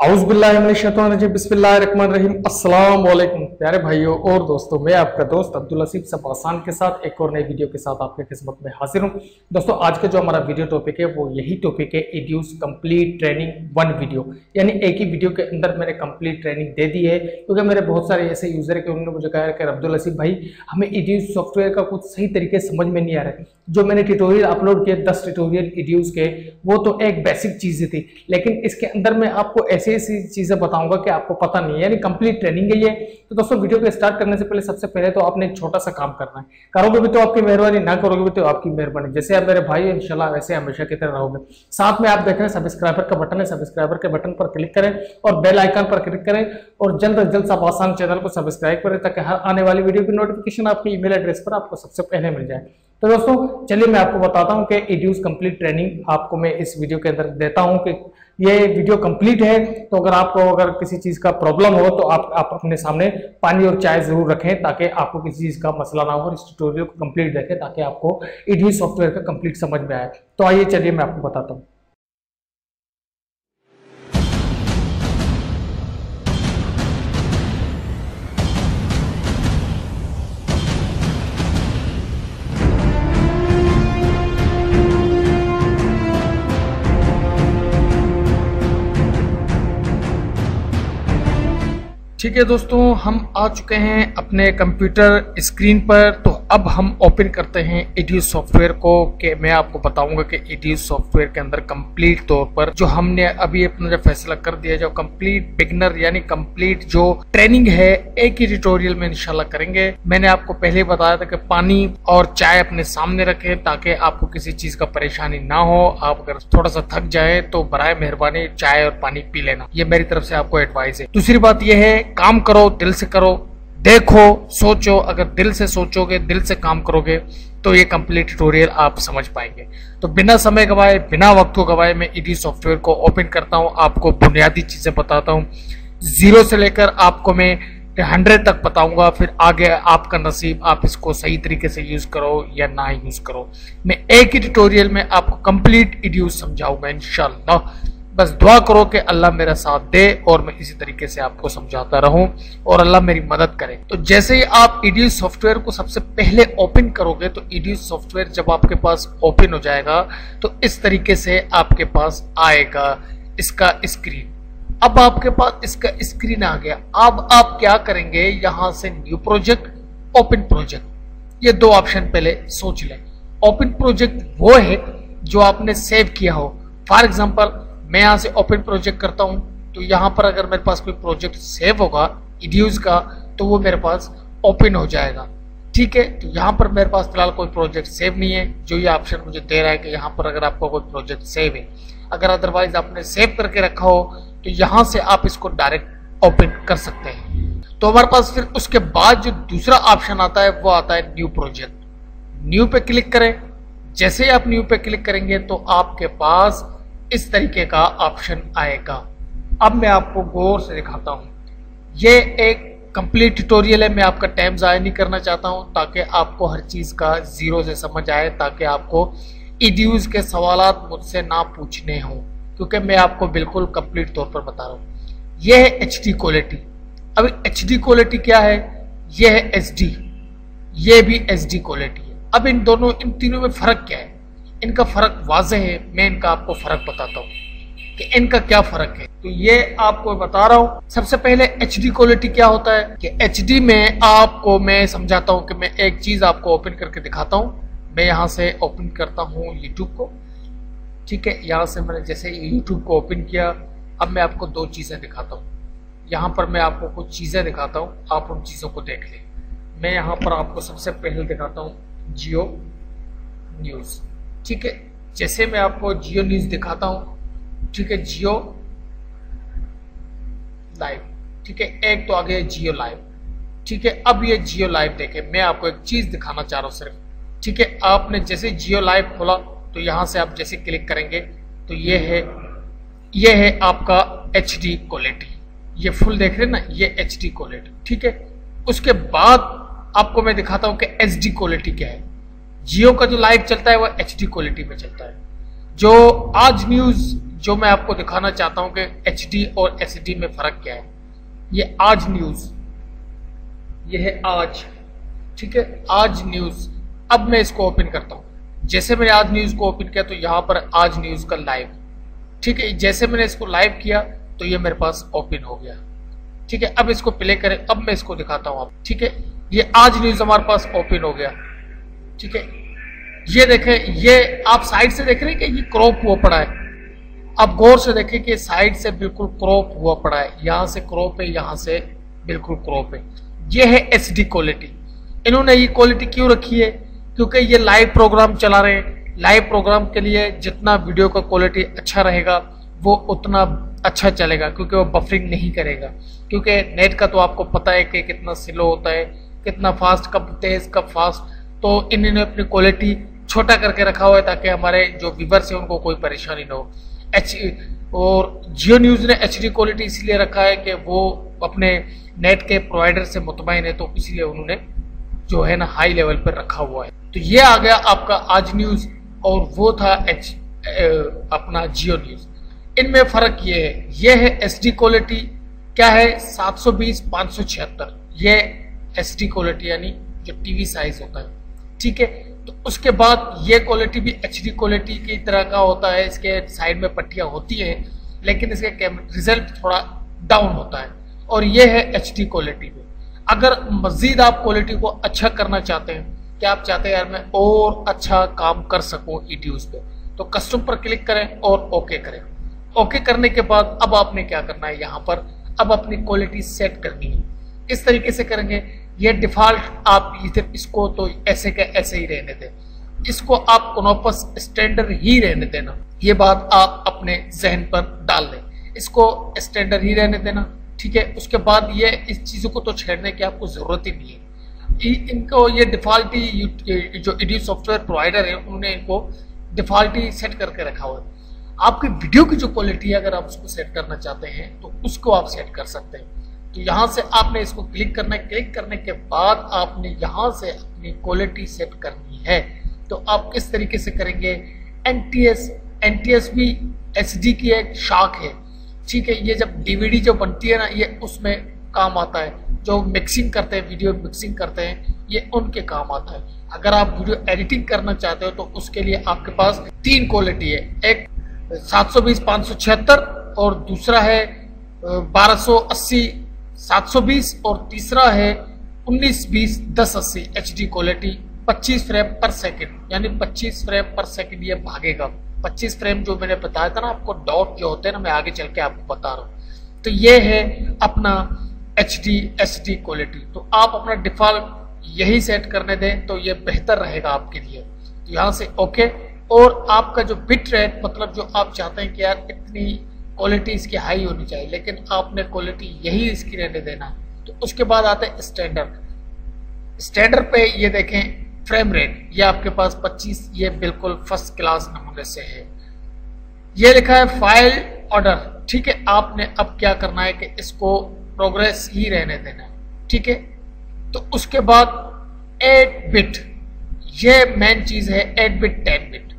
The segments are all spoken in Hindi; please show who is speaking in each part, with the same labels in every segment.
Speaker 1: औज़ुबिल्लाहिमिनश्शैतानिर्रजीम बिस्मिल्लाहिर्रहमानिर्रहीम। अस्सलाम वालेकुम प्यारे भाइयों और दोस्तों, मैं आपका दोस्त अब्दुल लसीफ सबासान के साथ एक और नई वीडियो के साथ आपके खिदमत में हाजिर हूं। दोस्तों, आज का जो हमारा वीडियो टॉपिक है वो यही टॉपिक है, एड्यूस कंप्लीट ट्रेनिंग वन वीडियो। यानी एक ही वीडियो के अंदर मैंने कंप्लीट ट्रेनिंग दे दी है, क्योंकि मेरे बहुत सारे ऐसे यूजर है कि उन्होंने मुझे कहा कि अब्दुल लसीफ भाई हमें एड्यूस सॉफ्टवेयर का कुछ सही तरीके समझ में नहीं आ रहा है। जो मैंने ट्यूटोरियल अपलोड किए 10 ट्यूटोरियल एड्यूस के, वो तो एक बेसिक चीजें थी, लेकिन इसके अंदर मैं आपको ऐसी ऐसी चीजें बताऊंगा कि आपको पता नहीं है, यानी कंप्लीट ट्रेनिंग है ये। तो दोस्तों, वीडियो को स्टार्ट करने से पहले सबसे पहले तो आपने एक छोटा सा काम करना है। करोगे भी तो आपकी मेहरबानी, ना करोगे भी तो आपकी मेहरबानी। जैसे आप मेरे भाई इंशाल्लाह वैसे हमेशा की तरह रहोगे। साथ में आप देख रहे हैं सब्सक्राइबर का बटन है, सब्सक्राइबर के बटन पर क्लिक करें और बेल आइकन पर क्लिक करें और जल्द से जल्द सबासान चैनल को सब्सक्राइब करें, ताकि हर आने वाली वीडियो की नोटिफिकेशन आपके ईमेल एड्रेस पर आपको सबसे पहले मिल जाए। तो दोस्तों, चलिए मैं आपको बताता हूं कि एड्यूस कंप्लीट ट्रेनिंग आपको मैं इस वीडियो के अंदर देता हूं कि ये वीडियो कंप्लीट है। तो अगर आपको अगर किसी चीज का प्रॉब्लम हो तो आप अपने सामने पानी और चाय जरूर रखें, ताकि आपको किसी चीज का मसला ना हो। इस ट्यूटोरियल को कंप्लीट देखें ताकि आपको एड्यूस सॉफ्टवेयर का कंप्लीट समझ में आए। तो आइए चलिए मैं आपको बताता हूँ। ठीक है दोस्तों, हम आ चुके हैं अपने कंप्यूटर स्क्रीन पर। तो अब हम ओपन करते हैं एड्यूस सॉफ्टवेयर को, कि मैं आपको बताऊंगा कि एड्यूस सॉफ्टवेयर के अंदर कंप्लीट तौर पर जो हमने अभी अपना जो फैसला कर दिया, जो कंप्लीट बिगनर यानी कंप्लीट जो ट्रेनिंग है, एक ही ट्यूटोरियल में इंशाल्लाह करेंगे। मैंने आपको पहले बताया था कि पानी और चाय अपने सामने रखें ताकि आपको किसी चीज का परेशानी ना हो। आप अगर थोड़ा सा थक जाए तो बराए मेहरबानी चाय और पानी पी लेना, ये मेरी तरफ से आपको एडवाइस है। दूसरी बात यह है, काम करो, दिल से करो, देखो, सोचो। अगर दिल से सोचोगे, दिल से काम करोगे तो ये कंप्लीट ट्यूटोरियल आप समझ पाएंगे। तो बिना समय गवाए, बिना वक्त को गवाए, मैं एड्यूस सॉफ्टवेयर को ओपन करता हूं, आपको बुनियादी चीजें बताता हूं। 0 से लेकर आपको मैं 100 तक बताऊंगा, फिर आगे आपका नसीब, आप इसको सही तरीके से यूज करो या ना यूज करो। मैं एक ही ट्यूटोरियल में आपको कंप्लीट एड्यूस समझाऊंगा इंशाल्लाह। बस दुआ करो कि अल्लाह मेरा साथ दे और मैं इसी तरीके से आपको समझाता रहूं और अल्लाह मेरी मदद करे। तो जैसे ही आप एड्यूस सॉफ्टवेयर को सबसे पहले ओपन करोगे, तो एड्यूस सॉफ्टवेयर जब आपके पास ओपन हो जाएगा तो इस तरीके से आपके पास आएगा इसका स्क्रीन। अब आपके पास इसका स्क्रीन आ गया। अब आप क्या करेंगे, यहां से न्यू प्रोजेक्ट, ओपन प्रोजेक्ट, ये 2 ऑप्शन पहले सोच लें। ओपन प्रोजेक्ट वो है जो आपने सेव किया हो। फॉर एग्जाम्पल, मैं यहां से ओपन प्रोजेक्ट करता हूं, तो यहां पर अगर मेरे पास कोई प्रोजेक्ट सेव होगा एड्यूस का, तो वो मेरे पास ओपन हो जाएगा। ठीक है, तो यहां पर मेरे पास फिलहाल कोई प्रोजेक्ट सेव नहीं है, जो ये ऑप्शन मुझे दे रहा है कि यहां पर अगर आपका कोई प्रोजेक्ट सेव है। अगर अदरवाइज आपने सेव करके रखा हो तो यहां से आप इसको डायरेक्ट ओपन कर सकते हैं। तो हमारे पास फिर उसके बाद जो दूसरा ऑप्शन आता है वो आता है न्यू प्रोजेक्ट। न्यू पे क्लिक करें। जैसे ही आप न्यू पे क्लिक करेंगे तो आपके पास इस तरीके का ऑप्शन आएगा। अब मैं आपको गौर से दिखाता हूं। ये एक कंप्लीट ट्यूटोरियल है, मैं आपका टाइम ज़ाया नहीं करना चाहता हूं, ताकि आपको हर चीज़ का 0 से समझ आए, ताकि आपको एड्यूस के सवालात मुझसे ना पूछने हों, क्योंकि मैं आपको बिल्कुल कंप्लीट तौर पर बता रहा हूँ। यह है HD क्वालिटी। अब HD क्वालिटी क्या है? यह है SD, ये भी SD क्वालिटी है। अब इन तीनों में फ़र्क क्या है? इनका फर्क वाज़ेह है, मैं इनका आपको फर्क बताता हूँ कि इनका क्या फर्क है। तो ये आपको बता रहा हूँ। सबसे पहले HD क्वालिटी क्या होता है कि HD में आपको मैं समझाता हूँ कि मैं एक चीज आपको ओपन करके दिखाता हूँ। मैं यहाँ से ओपन करता हूँ YouTube को। ठीक है, यहाँ से मैंने जैसे YouTube को ओपन किया, अब मैं आपको 2 चीजें दिखाता हूँ। यहाँ पर मैं आपको कुछ चीजें दिखाता हूँ, आप उन चीजों को देख लें। मैं यहाँ पर आपको सबसे पहले दिखाता हूँ जियो न्यूज। ठीक है, जैसे मैं आपको जियो न्यूज दिखाता हूं, ठीक है, जियो लाइव। ठीक है, एक तो आ गया जियो लाइव। ठीक है, अब ये जियो लाइव देखें, मैं आपको एक चीज दिखाना चाह रहा हूं सिर्फ। ठीक है, आपने जैसे जियो लाइव खोला तो यहां से आप जैसे क्लिक करेंगे तो ये है आपका HD क्वालिटी। ये फुल देख रहे हैं ना, ये HD क्वालिटी। ठीक है, उसके बाद आपको मैं दिखाता हूं कि HD क्वालिटी क्या है। जियो का जो लाइव चलता है वो HD क्वालिटी में चलता है। जो आज न्यूज जो मैं आपको दिखाना चाहता हूं कि HD और SD में फर्क क्या है। ये आज न्यूज, ये है आज, ठीक है, आज न्यूज। अब मैं इसको ओपन करता हूं। जैसे मैंने आज न्यूज को ओपन किया तो यहां पर आज न्यूज का लाइव, ठीक है, जैसे मैंने इसको लाइव किया तो ये मेरे पास ओपन हो गया, ठीक है। अब इसको प्ले करें, अब मैं इसको दिखाता हूं आप, ठीक है। ये आज न्यूज हमारे पास ओपन हो गया, ठीक है। ये देखें, ये आप साइड से देख रहे हैं कि ये क्रॉप हुआ पड़ा है। आप गौर से देखें कि साइड से बिल्कुल क्रॉप हुआ पड़ा है, यहां से क्रॉप है, यहां से बिल्कुल क्रॉप है। ये है HD क्वालिटी। इन्होंने ये क्वालिटी क्यों रखी है? क्योंकि ये लाइव प्रोग्राम चला रहे हैं। लाइव प्रोग्राम के लिए जितना वीडियो का क्वालिटी अच्छा रहेगा वो उतना अच्छा चलेगा, क्योंकि वो बफरिंग नहीं करेगा। क्योंकि नेट का तो आपको पता है कि कितना स्लो होता है, कितना फास्ट, कब तेज कब फास्ट। तो इन्होंने अपनी क्वालिटी छोटा करके रखा हुआ है ताकि हमारे जो व्यूअर्स हैं उनको कोई परेशानी ना हो। और जियो न्यूज ने HD क्वालिटी इसलिए रखा है कि वो अपने नेट के प्रोवाइडर से मुतमईन है, तो इसलिए उन्होंने जो है ना हाई लेवल पर रखा हुआ है। तो ये आ गया आपका आज न्यूज और वो था अपना जियो न्यूज। इनमें फर्क ये है, ये है SD क्वालिटी क्या है 720x576, ये SD क्वालिटी यानी जो टीवी साइज होता है, ठीक है। तो उसके बाद ये क्वालिटी भी HD क्वालिटी की तरह का होता है, इसके साइड में पट्टियां होती हैं, लेकिन इसके रिजल्ट थोड़ा डाउन होता है। और ये है HD क्वालिटी में। अगर मजीद आप क्वालिटी को अच्छा करना चाहते हैं, कि आप चाहते हैं यार मैं और अच्छा काम कर सकूं एड्यूज पे, तो कस्टम पर क्लिक करें और ओके करें। ओके करने के बाद अब आपने क्या करना है, यहाँ पर अब अपनी क्वालिटी सेट करनी है। इस तरीके से करेंगे, ये डिफॉल्ट आप इधर इसको तो ऐसे के ऐसे ही रहने दें, इसको आप कनोपस स्टैंडर्ड ही रहने देना। ये बात आप अपने जहन पर डाल लें, इसको स्टैंडर्ड ही रहने देना, ठीक है। उसके बाद ये इस चीजों को तो छेड़ने की आपको जरूरत ही नहीं है। इनको ये डिफॉल्ट ही जो एड्यूज सॉफ्टवेयर प्रोवाइडर है उन्होंने इनको डिफॉल्ट ही सेट करके रखा हुआ है। आपकी वीडियो की जो क्वालिटी है अगर आप उसको सेट करना चाहते हैं तो उसको आप सेट कर सकते हैं। तो यहाँ से आपने इसको क्लिक करना है, क्लिक करने के बाद आपने यहाँ से अपनी क्वालिटी सेट करनी है। तो आप किस तरीके से करेंगे, NTS भी HD की एक शाख है, ठीक है। ये जब DVD जो बनती है ना, ये उसमें काम आता है। जो मिक्सिंग करते हैं, वीडियो मिक्सिंग करते हैं, ये उनके काम आता है। अगर आप वीडियो एडिटिंग करना चाहते हो तो उसके लिए आपके पास 3 क्वालिटी है, एक 720x576 और दूसरा है 1280x720 और तीसरा है 1920x1080 HD क्वालिटी 25 फ्रेम पर सेकंड, यानी 25 फ्रेम पर सेकंड ये भागेगा। 25 फ्रेम जो मैंने बताया था ना आपको, डॉट जो होते हैं ना, मैं आगे चल के आपको बता रहा हूँ। तो ये है अपना HD SD क्वालिटी। तो आप अपना डिफॉल्ट यही सेट करने दें तो ये बेहतर रहेगा आपके लिए। तो यहाँ से ओके। और आपका जो बिट रेट, मतलब जो आप चाहते हैं कि यार इतनी क्वालिटी इसकी हाई होनी चाहिए, लेकिन आपने क्वालिटी यही इसकी रहने देना। तो उसके बाद आता है स्टैंडर्ड। स्टैंडर्ड पे ये देखें फ्रेम रेट, ये आपके पास 25, ये बिल्कुल फर्स्ट क्लास नमूने से है। ये लिखा है फाइल ऑर्डर, ठीक है। आपने अब क्या करना है कि इसको प्रोग्रेस ही रहने देना है, ठीक है। तो उसके बाद 8 बिट, ये मेन चीज है। 8 बिट 10 बिट,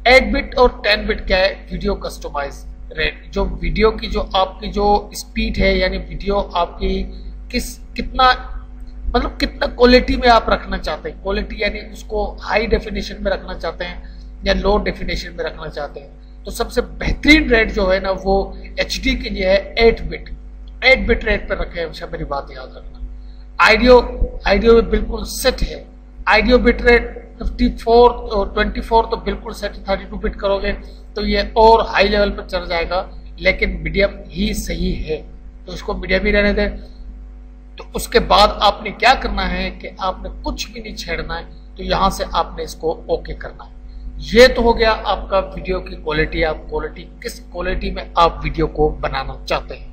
Speaker 1: 8 बिट और 10 बिट क्या है, वीडियो कस्टमाइज रेट। जो वीडियो की जो आपकी जो स्पीड है, यानी वीडियो आपकी कितना मतलब कितना क्वालिटी में आप रखना चाहते हैं, क्वालिटी यानी उसको हाई डेफिनेशन में रखना चाहते हैं या लो डेफिनेशन में रखना चाहते हैं। तो सबसे बेहतरीन रेट जो है ना वो HD के लिए है 8 बिट। 8 बिट रेट पर रखे, हमेशा मेरी बात याद रखना। आइडियो में बिल्कुल सेट है। आइडियो बिट रेट 54 और 24 तो बिल्कुल सेट। 32 बिट करोगे तो ये और हाई लेवल पर चढ़ जाएगा, लेकिन मीडियम ही सही है, तो इसको मीडियम ही रहने दें। तो उसके बाद आपने क्या करना है कि आपने कुछ भी नहीं छेड़ना है, तो यहां से आपने इसको ओके करना है। ये तो हो गया आपका वीडियो की क्वालिटी। आप क्वालिटी किस क्वालिटी में आप वीडियो को बनाना चाहते हैं।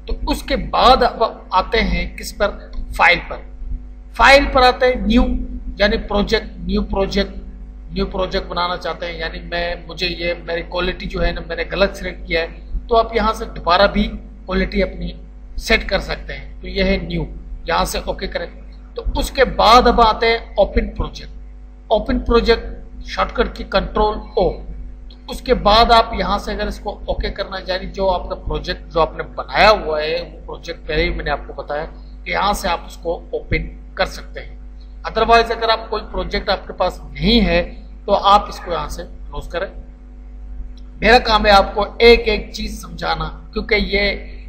Speaker 1: तो उसके बाद अब आते हैं किस पर, फाइल पर। फाइल पर आते हैं न्यू, यानी प्रोजेक्ट। न्यू प्रोजेक्ट बनाना चाहते हैं, यानी मुझे ये मेरी क्वालिटी जो है ना मैंने गलत सेलेक्ट किया है, तो आप यहाँ से दोबारा भी क्वालिटी अपनी सेट कर सकते हैं। तो ये है न्यू, यहाँ से ओके करें। तो उसके बाद अब आते हैं open project. Open project shortcut की कंट्रोल O। तो उसके बाद आप यहाँ से अगर इसको ओके करना चाहिए, जो आपका प्रोजेक्ट जो आपने बनाया हुआ है वो प्रोजेक्ट पहले ही मैंने आपको बताया कि यहाँ से आप उसको ओपन कर सकते हैं। अदरवाइज अगर आप कोई प्रोजेक्ट आपके पास नहीं है तो आप इसको यहाँ से क्लोज करें। मेरा काम है आपको एक एक चीज समझाना, क्योंकि ये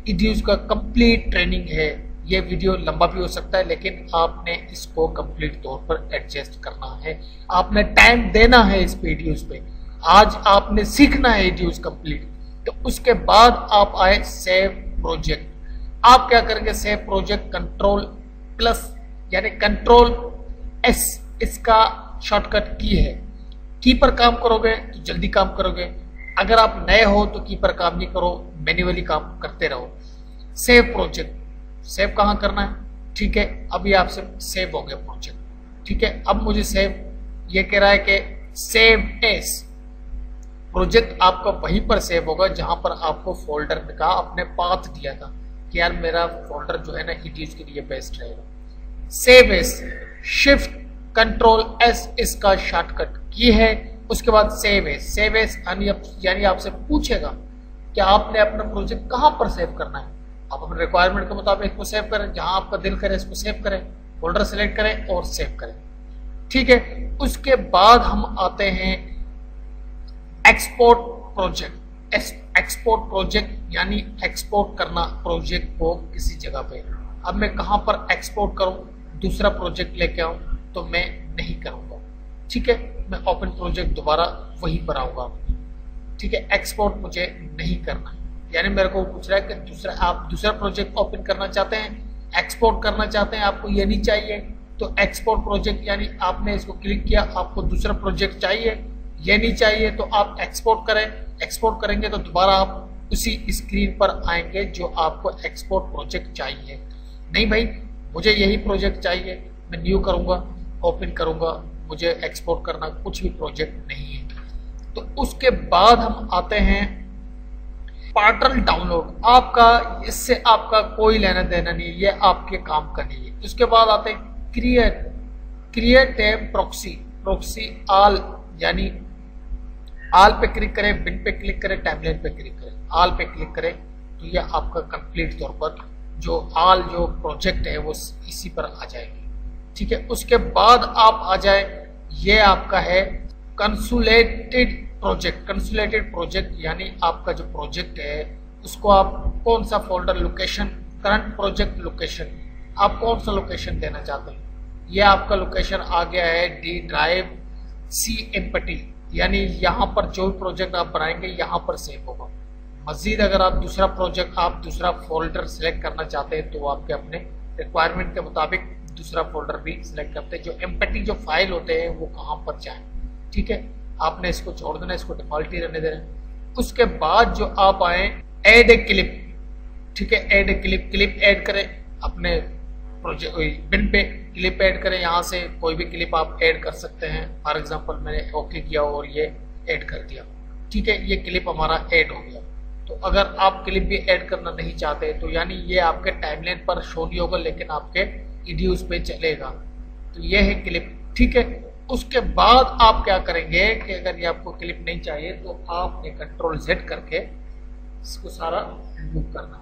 Speaker 1: एडुस का कंप्लीट ट्रेनिंग है। ये वीडियो लंबा भी हो सकता है, लेकिन आपने इसको कंप्लीट तौर पर एडजस्ट करना है, आपने टाइम देना है इस पे एडुस पे। आज आपने सीखना है एडुस कंप्लीट, तो उसके बाद आप आए सेव प्रोजेक्ट। आप क्या करेंगे, सेव प्रोजेक्ट कंट्रोल प्लस यानी कंट्रोल एस इसका शॉर्टकट की है। की पर काम करोगे तो जल्दी काम करोगे, अगर आप नए हो तो की पर काम नहीं करो, मैन्युअली काम करते रहो। सेव प्रोजेक्ट, सेव कहाँ करना है, ठीक है, अभी आपसे सेव हो गया प्रोजेक्ट, ठीक है। अब मुझे सेव, ये कह रहा है कि सेव एस प्रोजेक्ट आपका वहीं पर सेव होगा जहां पर आपको फोल्डर का आपने पाथ दिया था कि यार मेरा फोल्डर जो है ना एडुस के लिए बेस्ट रहेगा। Save S, shift control S इसका शॉर्टकट की है। उसके बाद सेव एस, सेव एस यानी आपसे पूछेगा कि आपने अपना प्रोजेक्ट कहां पर सेव करना है। आप अपने रिक्वायरमेंट के मुताबिक इसको सेव करें, जहां आपका दिल करे इसको सेव करें, फोल्डर सेलेक्ट करें और सेव करें, ठीक है। उसके बाद हम आते हैं एक्सपोर्ट प्रोजेक्ट। एक्सपोर्ट प्रोजेक्ट यानी एक्सपोर्ट करना प्रोजेक्ट को किसी जगह पे। अब मैं कहां पर एक्सपोर्ट करूं, दूसरा प्रोजेक्ट लेके आऊं तो मैं नहीं करूंगा, ठीक है। मैं ओपन प्रोजेक्ट दोबारा वहीं पर आऊंगा, ठीक है। एक्सपोर्ट मुझे नहीं करना, यानी मेरे को पूछ रहा है कि आप दूसरा प्रोजेक्ट ओपन करना चाहते हैं, एक्सपोर्ट करना चाहते हैं, आपको ये नहीं चाहिए तो एक्सपोर्ट प्रोजेक्ट यानी आपने इसको क्लिक किया, आपको दूसरा प्रोजेक्ट चाहिए, ये नहीं चाहिए तो आप एक्सपोर्ट करें। एक्सपोर्ट करेंगे तो दोबारा आप उसी स्क्रीन पर आएंगे जो आपको एक्सपोर्ट प्रोजेक्ट चाहिए। नहीं भाई मुझे यही प्रोजेक्ट चाहिए, मैं न्यू करूंगा, ओपन करूंगा, मुझे एक्सपोर्ट करना कुछ भी प्रोजेक्ट नहीं है। तो उसके बाद हम आते हैं पार्टल डाउनलोड। आपका इससे आपका कोई लेना देना नहीं, ये आपके काम का नहीं है। उसके बाद आते हैं क्रिएट ए प्रॉक्सी आल, यानी आल पे क्लिक करें, बिन पे क्लिक करें, टाइमलाइन पे क्लिक करें, आल पे क्लिक करें तो ये आपका कंप्लीट तौर पर जो प्रोजेक्ट है वो इसी पर आ जाएगी, ठीक है। उसके बाद आप आ जाए, ये आपका है कंसोलिडेटेड प्रोजेक्ट यानी आपका जो प्रोजेक्ट है उसको आप कौन सा folder location, current project location, आप कौन सा लोकेशन देना चाहते हैं। ये आपका लोकेशन आ गया है डी ड्राइव सी एम्पटी, यानी यहाँ पर जो भी प्रोजेक्ट आप बनाएंगे यहाँ पर सेव होगा। मजीद अगर आप दूसरा प्रोजेक्ट, आप दूसरा फोल्डर सेलेक्ट करना चाहते हैं तो आपके अपने रिक्वायरमेंट के मुताबिक दूसरा फोल्डर भी सिलेक्ट करते हैं। जो एम्पटी जो फाइल होते हैं वो कहाँ पर जाए, ठीक है। आपने इसको छोड़ देना, इसको डिफॉल्ट ही रहने देना। उसके बाद जो आप आए ऐड ए क्लिप, ठीक है, ऐड ए क्लिप ऐड करें अपने प्रोजेक्ट बिन पे, क्लिप ऐड करें, यहाँ से कोई भी क्लिप आप ऐड कर सकते हैं। फॉर एग्जांपल मैंने ओके किया और ये ऐड कर दिया, ठीक है, ये क्लिप हमारा ऐड हो गया। तो अगर आप क्लिप भी ऐड करना नहीं चाहते तो यानी ये आपके टाइमलाइन पर शो नहीं होगा लेकिन आपके एडुस पे चलेगा। तो ये है क्लिप, ठीक है। उसके बाद आप क्या करेंगे कि अगर ये आपको क्लिप नहीं चाहिए तो आपने कंट्रोल Z करके इसको सारा रिमूव करना,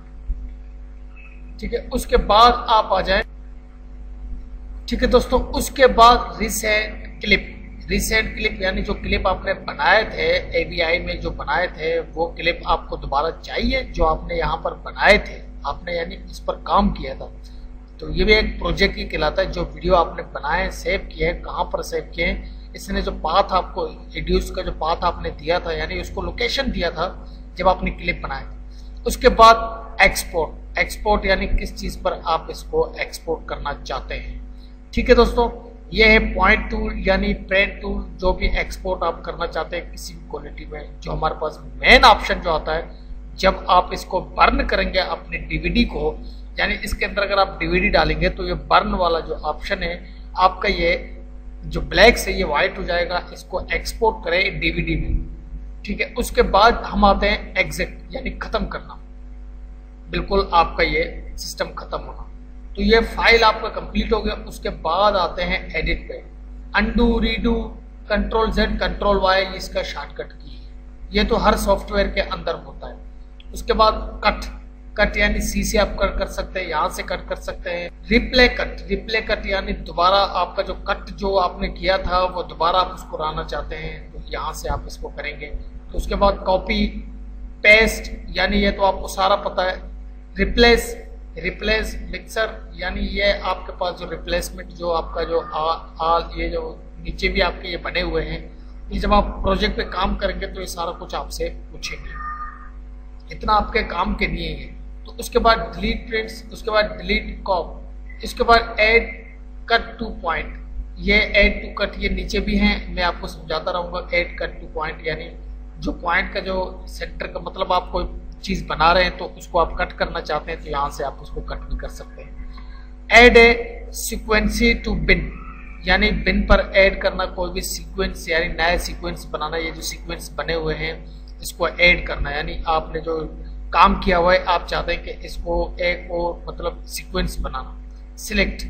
Speaker 1: ठीक है। उसके बाद आप आ जाए, ठीक है दोस्तों। उसके बाद रिसेंट क्लिप यानी जो क्लिप आपने बनाए थे AVI में, जो बनाए थे वो क्लिप आपको दोबारा चाहिए जो आपने यहाँ पर बनाए थे, आपने यानी इस पर काम किया था। तो ये भी एक प्रोजेक्ट ही कहलाता है। जो वीडियो आपने बनाए, सेव किए हैं, कहाँ पर सेव किए हैं, इसने जो पाथ आपको एडुस का जो पाथ आपने दिया था यानी उसको लोकेशन दिया था जब आपने क्लिप बनाए। उसके बाद एक्सपोर्ट यानी किस चीज़ पर आप इसको एक्सपोर्ट करना चाहते हैं, ठीक है दोस्तों। ये है पॉइंट टूल यानी पेन टूल, जो भी एक्सपोर्ट आप करना चाहते हैं किसी भी क्वालिटी में। जो हमारे पास मेन ऑप्शन जो आता है जब आप इसको बर्न करेंगे अपने डीवीडी को, यानी इसके अंदर अगर आप डीवीडी डालेंगे तो ये बर्न वाला जो ऑप्शन है आपका, ये जो ब्लैक से ये व्हाइट हो जाएगा। इसको एक्सपोर्ट करें डीवीडी में, ठीक है। उसके बाद हम आते हैं एग्जिट यानी खत्म करना, बिल्कुल आपका ये सिस्टम खत्म होना। तो ये फाइल आपका कंप्लीट हो गया। उसके बाद आते हैं एडिट पे, undo, redo, control Z, control Y इसका शॉर्टकट की है। ये तो हर सॉफ्टवेयर के अंदर होता है। उसके बाद कट यानी सी से आप कट कर सकते हैं, यहाँ से कट कर सकते हैं। रिप्ले कट यानी दोबारा आपका जो कट जो आपने किया था वो दोबारा आप उसको लाना चाहते हैं, तो यहाँ से आप इसको करेंगे। तो उसके बाद कॉपी पेस्ट यानी ये तो आपको सारा पता है। रिप्लेस मिक्सर यानी ये आपके पास जो रिप्लेसमेंट जो आपका जो ये जो नीचे भी आपके ये बने हुए हैं, ये जब आप प्रोजेक्ट पे काम करेंगे तो ये सारा कुछ आपसे पूछेंगे, इतना आपके काम के लिए है। तो उसके बाद डिलीट प्रिंट्स, उसके बाद डिलीट कॉप, इसके बाद ऐड कट टू पॉइंट। ये ऐड टू कट ये नीचे भी हैं, मैं आपको समझाता रहूँगा। ऐड कट टू पॉइंट यानी जो पॉइंट का जो सेंटर का मतलब आप कोई चीज़ बना रहे हैं तो उसको आप कट करना चाहते हैं तो यहाँ से आप उसको कट भी कर सकते हैं। ऐड ए सीक्वेंसी टू बिन यानी बिन पर ऐड करना कोई भी सीक्वेंस यानी नया सीक्वेंस बनाना। ये जो सीक्वेंस बने हुए हैं इसको ऐड करना यानी आपने जो काम किया हुआ है आप चाहते हैं कि इसको एक और मतलब सीक्वेंस बनाना। सिलेक्ट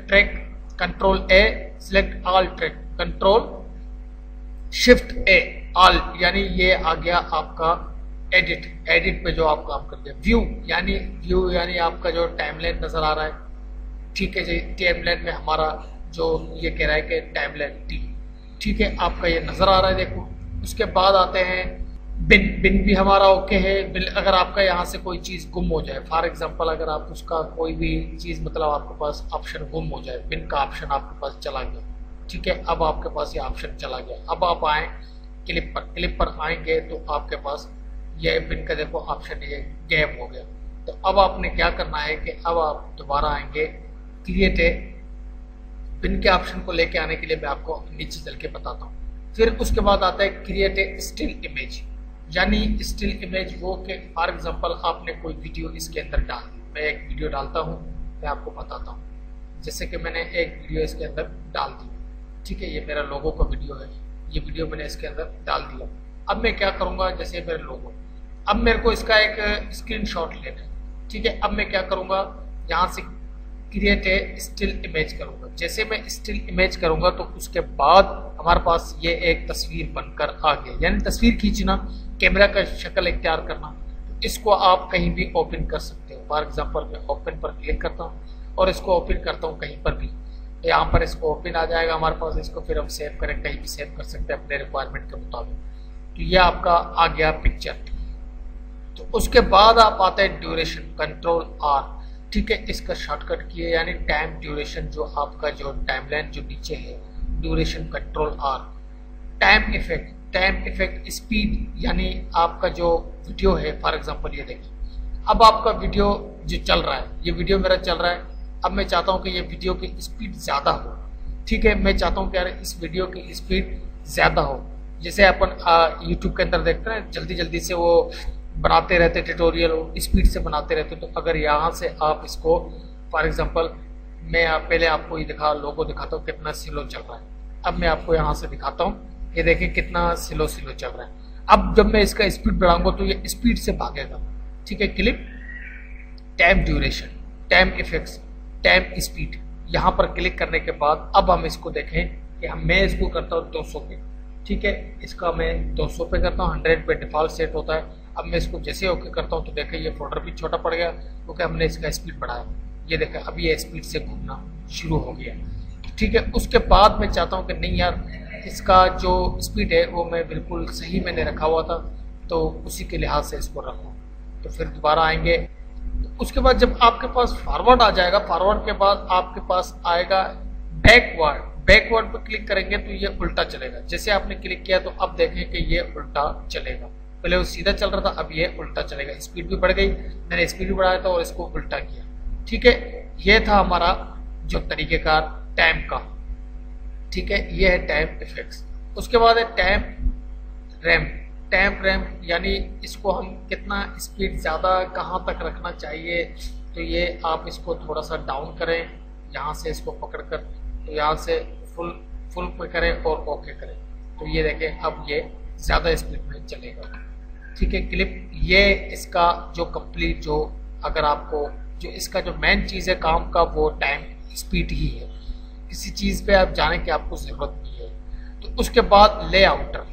Speaker 1: ट्रैक कंट्रोल ए, select all track control shift ए ऑल यानी ये आ गया आपका एडिट पे जो आप काम करते हैं। व्यू यानी आपका जो टाइमलाइन नजर आ रहा है, ठीक है जी। टाइमलाइन में हमारा जो ये कह रहा है कि टाइमलाइन ठीक है आपका ये नजर आ रहा है, देखो। उसके बाद आते हैं बिन भी हमारा ओके है। बिन अगर आपका यहाँ से कोई चीज़ गुम हो जाए, फॉर एग्जांपल अगर आप उसका कोई भी चीज़ मतलब आपके पास ऑप्शन गुम हो जाए, बिन का ऑप्शन आपके पास चला गया, ठीक है। अब आपके पास ये ऑप्शन चला गया। अब आप आए क्लिप पर आएंगे तो आपके पास ये बिन का देखो ऑप्शन ये गैप हो गया। तो अब आपने क्या करना है कि अब आप दोबारा आएंगे क्रिएट ए बिन के ऑप्शन को लेके आने के लिए मैं आपको नीचे चल के बताता हूँ। फिर उसके बाद आता है क्रिएट ए स्टिल इमेज यानी स्टिल इमेज वो कि फॉर एग्जांपल आपने कोई वीडियो इसके अंदर डाल दी। मैं एक वीडियो डालता हूँ, मैं आपको बताता हूँ। जैसे कि मैंने एक वीडियो इसके अंदर डाल दी, ठीक है। ये मेरा लोगो का वीडियो है, ये वीडियो मैंने इसके अंदर डाल दिया। अब मैं क्या करूँगा, जैसे मेरे लोगो, अब मेरे को इसका एक स्क्रीनशॉट लेना है, ठीक है। अब मैं क्या करूँगा, यहाँ से क्रिएट ए स्टिल इमेज करूँगा। जैसे मैं स्टिल इमेज करूँगा तो उसके बाद हमारे पास ये एक तस्वीर बनकर आ गई। यानी तस्वीर खींचना, कैमरा का शक्ल इख्तियार करना, इसको आप कहीं भी ओपन कर सकते हो। फॉर एग्जांपल मैं ओपन पर क्लिक करता हूँ और इसको ओपन करता हूँ कहीं पर भी, यहाँ पर इसको ओपन आ जाएगा हमारे पास। इसको फिर हम सेव करें, कहीं भी सेव कर सकते हैं अपने रिक्वायरमेंट के मुताबिक। तो ये आपका आ गया पिक्चर। तो उसके बाद आप आते हैं ड्यूरेशन, कंट्रोल आर, ठीक है। इसका शॉर्टकट किए यानी टाइम ड्यूरेशन जो आपका जो टाइमलाइन जो नीचे है, duration control R. Time effect speed यानी आपका जो वीडियो है, फॉर एग्जांपल ये देखिए अब आपका वीडियो जो चल रहा है, ये वीडियो मेरा चल रहा है। अब मैं चाहता हूँ कि ये वीडियो की स्पीड ज़्यादा हो, ठीक है। मैं चाहता हूँ कि यार इस वीडियो की स्पीड ज़्यादा हो। जैसे अपन यूट्यूब के अंदर देखते हैं जल्दी से वो बनाते रहते ट्यूटोरियल, स्पीड से बनाते रहते। तो अगर यहाँ से आप इसको फॉर एग्जांपल मैं पहले आपको ये लोगो दिखाता हूँ कितना स्लो चल रहा है। अब मैं आपको यहाँ से दिखाता हूँ, ये देखिए कितना स्लो चल रहा है। अब जब मैं इसका स्पीड बढ़ाऊंगा तो ये स्पीड से भागेगा, ठीक है। Clip, time duration, time effects, time speed, यहाँ पर क्लिक करने के बाद अब हम इसको देखें कि मैं इसको करता हूँ 200 पे, ठीक है। इसका मैं 200 पे करता हूँ, 100 पे डिफॉल्ट सेट होता है। अब मैं इसको जैसे ओके करता हूँ तो देखें ये फोल्डर भी छोटा पड़ गया क्योंकि हमने इसका स्पीड बढ़ाया। ये देखें अब ये स्पीड से घूमना शुरू हो गया, ठीक है। उसके बाद मैं चाहता हूँ कि नहीं यार इसका जो स्पीड है वो मैं बिल्कुल सही मैंने रखा हुआ था, तो उसी के लिहाज से इसको रखूँ। तो फिर दोबारा आएंगे। उसके बाद जब आपके पास फॉरवर्ड आ जाएगा, फॉरवर्ड के बाद आपके पास आएगा बैकवर्ड पर क्लिक करेंगे तो ये उल्टा चलेगा। जैसे आपने क्लिक किया तो अब देखें कि ये उल्टा चलेगा। पहले वो सीधा चल रहा था, अब ये उल्टा चलेगा। स्पीड भी बढ़ गई, मैंने स्पीड भी बढ़ाया था और इसको उल्टा किया, ठीक है। ये था हमारा जो तरीकेकार टाइम का, ठीक है। ये है टाइम इफेक्ट्स। उसके बाद है टाइम रैम यानी इसको हम कितना स्पीड ज़्यादा कहाँ तक रखना चाहिए। तो ये आप इसको थोड़ा सा डाउन करें, यहाँ से इसको पकड़ कर तो यहाँ से फुल पे करें और ओके करें तो ये देखें अब ये ज़्यादा स्पीड में चलेगा, ठीक है। क्लिप, ये इसका जो कंप्लीट जो अगर आपको जो इसका जो मेन चीज़ है काम का वो टाइम स्पीड ही है, किसी चीज़ पे आप जाने की आपको ज़रूरत नहीं है। तो उसके बाद लेआउटर,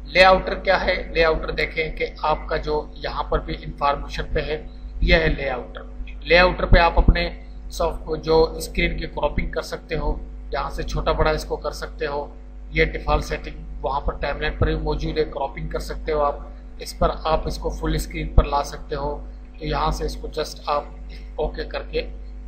Speaker 1: लेआउटर क्या है? लेआउटर देखें कि आपका जो यहाँ पर भी इंफॉर्मेशन पे है, यह है लेआउटर। लेआउटर पे आप अपने सॉफ्ट जो स्क्रीन की क्रॉपिंग कर सकते हो, यहाँ से छोटा बड़ा इसको कर सकते हो। ये डिफ़ॉल्ट सेटिंग वहाँ पर टाइमलाइन पर भी मौजूद है, क्रॉपिंग कर सकते हो आप। इस पर आप इसको फुल स्क्रीन पर ला सकते हो, तो यहाँ से इसको जस्ट आप ओके करके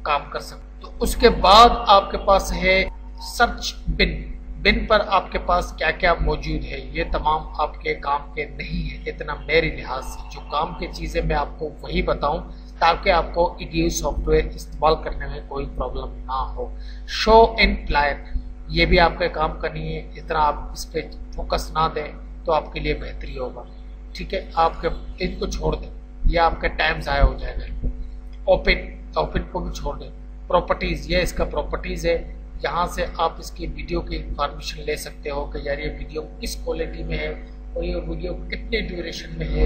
Speaker 1: काम कर सकते हो। तो उसके बाद आपके पास है सर्च बिन। बिन पर आपके पास क्या क्या मौजूद है, ये तमाम आपके काम के नहीं है, इतना मेरे लिहाज से। जो काम की चीज़ें मैं आपको वही बताऊं ताकि आपको EDU सॉफ्टवेयर इस्तेमाल करने में कोई प्रॉब्लम ना हो। शो इन प्लायर, ये भी आपके काम का नहीं है, इतना आप इस पर फोकस ना दें तो आपके लिए बेहतरी होगा। ठीक है, आपके इनको छोड़ दें, यह आपका टाइम ज़ाया हो जाएगा। ओपन को भी छोड़ दें। प्रॉपर्टीज़, ये इसका प्रॉपर्टीज़ है, यहाँ से आप इसकी वीडियो की इंफॉर्मेशन ले सकते हो कि यार ये वीडियो किस क्वालिटी में है और ये वीडियो कितने ड्यूरेशन में है।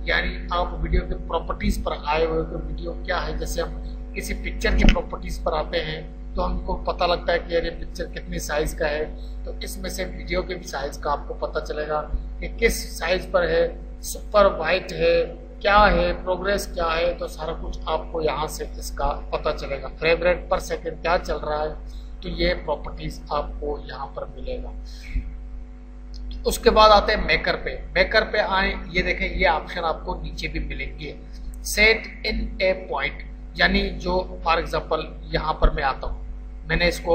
Speaker 1: यानी आप वीडियो के प्रॉपर्टीज़ पर आए हुए कि वीडियो क्या है। जैसे हम किसी पिक्चर की प्रॉपर्टीज़ पर आते हैं तो हमको पता लगता है कि यार ये पिक्चर कितनी साइज़ का है, तो इसमें से वीडियो के भी साइज़ का आपको पता चलेगा कि किस साइज़ पर है, सुपर वाइट है, क्या है, प्रोग्रेस क्या है, तो सारा कुछ आपको यहाँ से इसका पता चलेगा। फ्रेम रेट पर सेकेंड क्या चल रहा है, तो ये प्रॉपर्टीज आपको यहाँ पर मिलेगा। उसके बाद आते हैं मेकर पे। मेकर पे आए, ये देखें, ये ऑप्शन आपको नीचे भी मिलेंगे। सेट इन ए पॉइंट, यानी जो फॉर एग्जांपल यहाँ पर मैं आता हूँ, मैंने इसको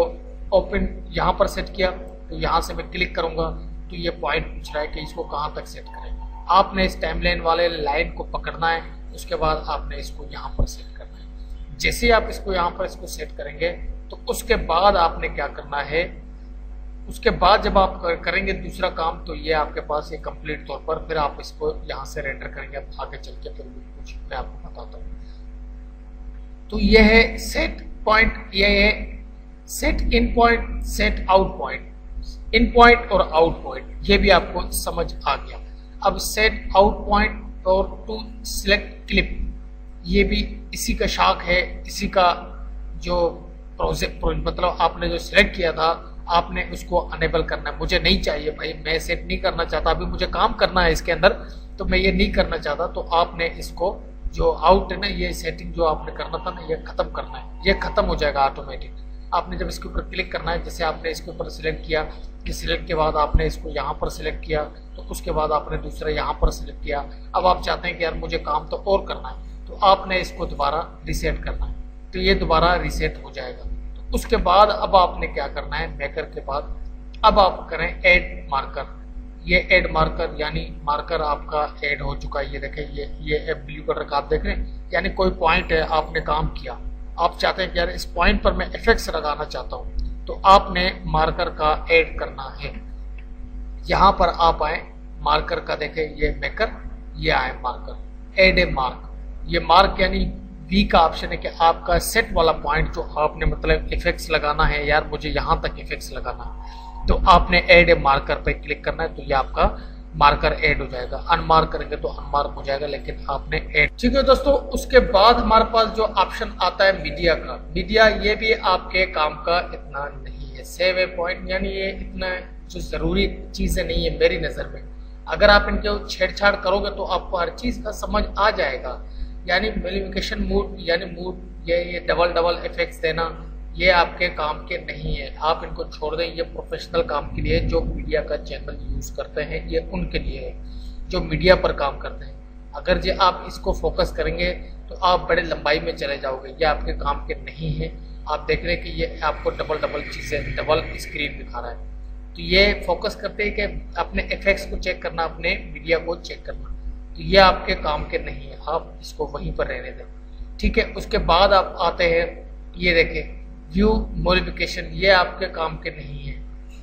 Speaker 1: ओपन यहाँ पर सेट किया, तो यहाँ से मैं क्लिक करूँगा तो ये पॉइंट पूछ रहा है कि इसको कहाँ तक सेट करें। आपने इस टाइमलाइन वाले लाइन को पकड़ना है, उसके बाद आपने इसको यहाँ पर सेट करना है। जैसे ही आप इसको यहाँ पर इसको सेट करेंगे तो उसके बाद आपने क्या करना है, उसके बाद जब आप करेंगे दूसरा काम, तो ये आपके पास ये कंप्लीट तौर पर फिर आप इसको यहाँ से रेंडर करेंगे। अब आगे चल के फिर कुछ मैं आपको बताता हूँ। तो ये है सेट पॉइंट, ये है सेट इन पॉइंट, सेट आउट पॉइंट। इन पॉइंट और आउट पॉइंट ये भी आपको समझ आ गया। अब सेट आउट पॉइंट और टू सिलेक्ट क्लिप, ये भी इसी का शाख है, इसी का जो प्रोजेक्ट मतलब आपने जो सिलेक्ट किया था आपने उसको अनेबल करना है। मुझे नहीं चाहिए भाई, मैं सेट नहीं करना चाहता, अभी मुझे काम करना है इसके अंदर, तो मैं ये नहीं करना चाहता। तो आपने इसको जो आउट है ना, ये सेटिंग जो आपने करना था ना, ये खत्म करना है, ये खत्म हो जाएगा ऑटोमेटिक। आपने जब इसके ऊपर क्लिक करना है, जैसे आपने इसके ऊपर सिलेक्ट किया, कि सिलेक्ट के बाद आपने इसको यहाँ पर सिलेक्ट किया, तो उसके बाद आपने दूसरा यहाँ पर सिलेक्ट किया। अब आप चाहते हैं कि यार मुझे काम तो और करना है, तो आपने इसको दोबारा रिसेट करना है, तो ये दोबारा रिसेट हो जाएगा। तो उसके बाद अब आपने क्या करना है, मेकर के बाद अब आप करें ऐड मार्कर। ये ऐड मार्कर यानी मार्कर आपका ऐड हो चुका है। ये देखें, ये ब्लू कलर का आप देख रहे हैं, यानी कोई पॉइंट है, आपने काम किया, आप चाहते हैं कि यार इस पॉइंट पर मैं इफेक्ट्स लगाना चाहता हूँ, तो आपने मार्कर का ऐड करना है। यहाँ पर आप आए, मार्कर का देखें, ये मेकर, ये आए मार्कर, ऐड ए मार्क। ये मार्क यानी वी का ऑप्शन है कि आपका सेट वाला पॉइंट जो आपने मतलब इफेक्ट्स लगाना है, यार मुझे यहाँ तक इफेक्ट्स लगाना है, तो आपने ऐड ए मार्कर पर क्लिक करना है, तो ये आपका मार्कर ऐड हो जाएगा। अनमार्क करेंगे तो अनमार्क हो जाएगा, लेकिन आपने ऐड। ठीक है दोस्तों, उसके बाद हमारे पास जो ऑप्शन आता है मीडिया का। मीडिया ये भी आपके काम का इतना नहीं है। सेव ए पॉइंट यानी ये इतना जो जरूरी चीजें नहीं है मेरी नजर में। अगर आप इनके छेड़छाड़ करोगे तो आपको हर चीज का समझ आ जाएगा। यानी मेलिफिकेशन मूड, यानी मूड, ये डबल इफेक्ट्स देना, ये आपके काम के नहीं है, आप इनको छोड़ दें। ये प्रोफेशनल काम के लिए जो मीडिया का चैनल यूज़ करते हैं, ये उनके लिए है जो मीडिया पर काम करते हैं। अगर जो आप इसको फोकस करेंगे तो आप बड़े लंबाई में चले जाओगे, ये आपके काम के नहीं है। आप देख रहे हैं कि ये आपको डबल चीज़ें, डबल स्क्रीन दिखा रहा है, तो ये फोकस करते हैं कि अपने इफेक्ट्स को चेक करना, अपने मीडिया को चेक करना, तो ये आपके काम के नहीं है, आप इसको वहीं पर रहने दें। ठीक है, उसके बाद आप आते हैं, ये देखें व्यू मॉडिफिकेशन, ये आपके काम के नहीं है।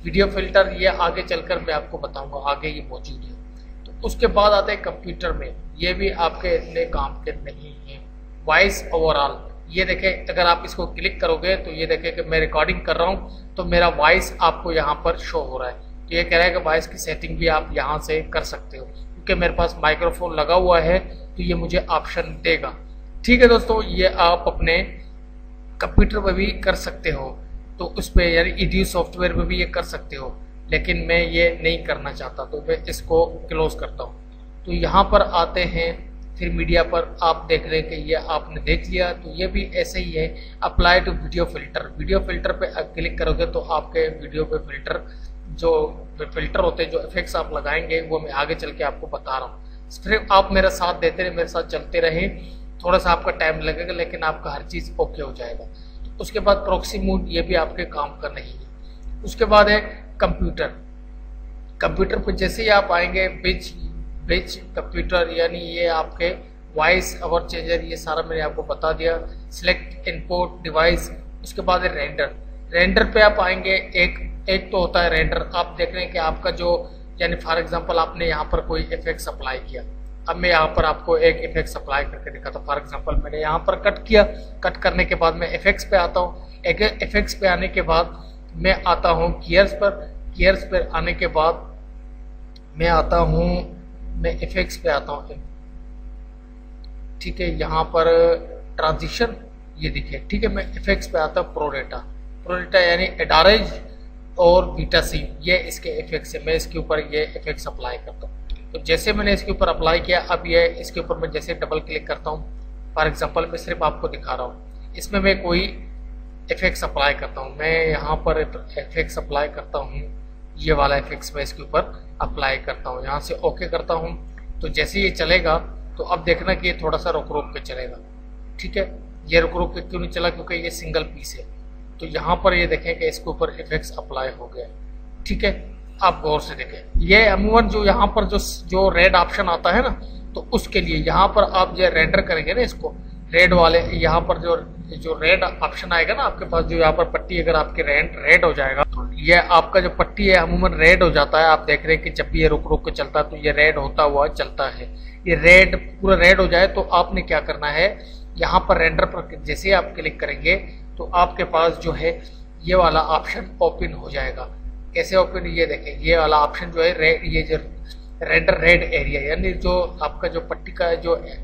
Speaker 1: वीडियो फिल्टर ये आगे चलकर मैं आपको बताऊंगा, आगे ये मौजूद है। तो उसके बाद आते हैं कंप्यूटर में, ये भी आपके इतने काम के नहीं है। वॉइस ओवरऑल, ये देखें, अगर आप इसको क्लिक करोगे तो ये देखें कि मैं रिकॉर्डिंग कर रहा हूँ तो मेरा वॉइस आपको यहाँ पर शो हो रहा है। तो ये कह रहा है कि वॉइस की सेटिंग भी आप यहाँ से कर सकते हो, क्योंकि मेरे पास माइक्रोफोन लगा हुआ है तो ये मुझे ऑप्शन देगा। ठीक है दोस्तों, ये आप अपने कंप्यूटर पर भी कर सकते हो, तो उस पर यानी EDU सॉफ्टवेयर में भी ये कर सकते हो। लेकिन मैं ये नहीं करना चाहता, तो मैं इसको क्लोज करता हूँ। तो यहाँ पर आते हैं, फिर मीडिया पर आप देख रहे हैं कि ये आपने देख लिया। तो ये भी ऐसे ही है, apply to video filter. Video filter पे क्लिक करोगे तो आपके वीडियो पे फिल्टर होते हैं, जो इफेक्ट्स आप लगाएंगे वो मैं आगे चल के आपको बता रहा हूँ। सिर्फ आप मेरा साथ देते रहे, मेरे साथ चलते रहे, थोड़ा सा आपका टाइम लगेगा लेकिन आपका हर चीज़ ओके हो जाएगा। उसके बाद प्रॉक्सी मोड, ये भी आपके काम का नहीं है। उसके बाद है कंप्यूटर। कंप्यूटर पर जैसे ही आप आएंगे, बिच कंप्यूटर, यानी ये आपके वॉइस ओवर चेंजर, ये सारा मैंने आपको बता दिया। Select input device. उसके बाद है रेंडर। रेंडर पे आप आएंगे, एक तो होता है रेंडर। आप देख रहे हैं कि आपका जो, यानी फॉर एग्जांपल आपने यहाँ पर कोई इफेक्ट्स अप्लाई किया। अब मैं यहाँ पर आपको एक इफेक्ट्स अप्लाई करके दिखाता हूँ। फॉर एग्जांपल मैंने यहाँ पर कट किया, कट करने के बाद मैं इफेक्ट्स पे आता हूँ। इफेक्ट्स पे आने के बाद मैं आता हूँ गियर्स पर। गियर्स पर आने के बाद मैं इफेक्ट्स पे आता हूँ, ठीक है। यहाँ पर ट्रांजिशन, ये देखिए, ठीक है। मैं इफेक्ट्स पे आता हूँ प्रोडेटा यानी एडारेज और बीटा सी, ये इसके इफेक्ट्स है। मैं इसके ऊपर ये इफेक्ट्स अप्लाई करता हूँ। तो जैसे मैंने इसके ऊपर अप्लाई किया, अब ये इसके ऊपर मैं जैसे डबल क्लिक करता हूँ, फॉर एग्जांपल मैं सिर्फ आपको दिखा रहा हूँ, इसमें मैं कोई इफेक्ट्स अप्लाई करता हूँ। मैं यहाँ पर इफेक्ट्स अप्लाई करता हूँ, ये वाला इफेक्ट्स मैं इसके ऊपर अप्लाई करता हूँ। यहाँ से ओके करता हूँ। तो जैसे ये चलेगा, तो अब देखना कि ये थोड़ा सा रुक के चलेगा, ठीक है। ये रुक के क्यों नहीं चला? क्योंकि ये सिंगल पीस है। तो यहाँ पर ये देखें कि इसके ऊपर इफेक्ट्स अप्लाई हो गया, ठीक है। आप गौर से देखें, ये अमूमन जो यहाँ पर जो रेड ऑप्शन आता है ना, तो उसके लिए यहाँ पर आप जो रेंडर करेंगे ना, इसको रेड वाले, यहाँ पर जो रेड ऑप्शन आएगा ना आपके पास, जो यहाँ पर पट्टी अगर आपके रेड हो जाएगा, तो ये आपका जो पट्टी है अमूमन रेड हो जाता है। आप देख रहे हैं कि जब भी ये रुक के चलता है तो ये रेड होता हुआ चलता है। ये रेड पूरा रेड हो जाए तो आपने क्या करना है, यहाँ पर रेंडर पर जैसे आप क्लिक करेंगे तो आपके पास जो है ये वाला ऑप्शन ओपन हो जाएगा। कैसे ओपन? ये देखें, ये वाला ऑप्शन जो है ये जो रेंडर रेड एरिया, यानी जो आपका जो पट्टी का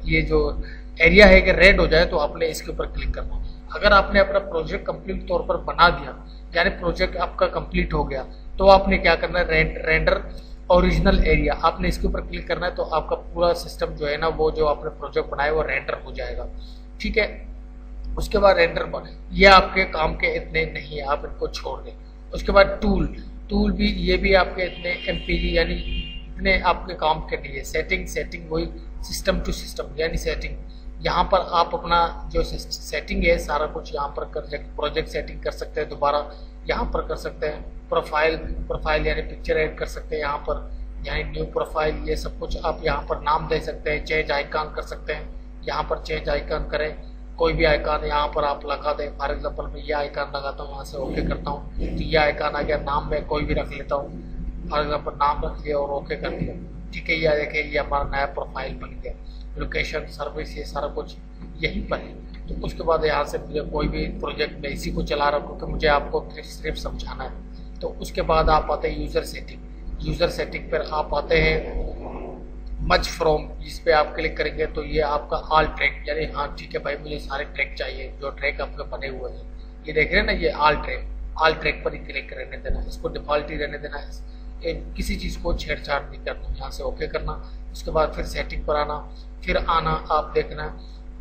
Speaker 1: ये जो एरिया है कि रेड हो जाए, तो आपने इसके ऊपर क्लिक करना है। अगर आपने अपना प्रोजेक्ट कंप्लीट तौर पर बना दिया, यानी प्रोजेक्ट आपका कंप्लीट हो गया, तो आपने क्या करना है, रेंडर ओरिजिनल एरिया, आपने इसके ऊपर क्लिक करना है। तो आपका पूरा सिस्टम जो है ना, वो जो आपने प्रोजेक्ट बनाया वो रेंडर हो जाएगा, ठीक है। उसके बाद रेंडर, ये आपके काम के इतने नहीं है, आप इनको छोड़ दें। उसके बाद टूल भी, ये भी आपके इतने एमपीजी यानी इतने आपके काम के नहीं है। सेटिंग वही सिस्टम टू सिस्टम यानी सेटिंग। यहाँ पर आप अपना जो सेटिंग है सारा कुछ यहाँ पर प्रोजेक्ट सेटिंग कर सकते हैं, दोबारा यहाँ पर कर सकते हैं। प्रोफाइल यानी पिक्चर ऐड कर सकते हैं यहाँ पर, यानी न्यू प्रोफाइल, ये सब कुछ आप यहाँ पर नाम दे सकते हैं। चेंज आइकॉन कर सकते हैं, यहाँ पर चेंज आइकॉन करें, कोई भी आइकॉन यहाँ पर आप लगा दें। फॉर एग्जांपल मैं ये आइकॉन लगाता हूँ, यहाँ से ओके करता हूँ तो ये आइकॉन आ गया। नाम में कोई भी रख लेता हूँ, फॉर एग्जांपल नाम रख लिया और ओके कर दिया, ठीक है। ये देखिए, ये हमारा नया प्रोफाइल बन गया। लोकेशन, सर्विस, ये सारा कुछ यहीं पर है। तो उसके बाद यहाँ से मुझे कोई भी प्रोजेक्ट में इसी को चला रहा हूँ क्योंकि मुझे आपको सिर्फ समझाना है। तो उसके बाद आप आते हैं यूज़र सेटिंग पर आप आते हैं मच फ्रॉम, जिस पे आप क्लिक करेंगे तो ये आपका ऑल ट्रैक, यानी हाँ ठीक है भाई मुझे सारे ट्रैक चाहिए जो ट्रैक आपके बने हुए हैं। ये देख रहे हैं ना, ये ऑल ट्रैक पर ही क्लिक रहने देना, इसको डिफॉल्ट ही रहने देना, किसी चीज़ को छेड़छाड़ नहीं करना। यहाँ से ओके करना, उसके बाद फिर सेटिंग पर आना, फिर आना आप देखना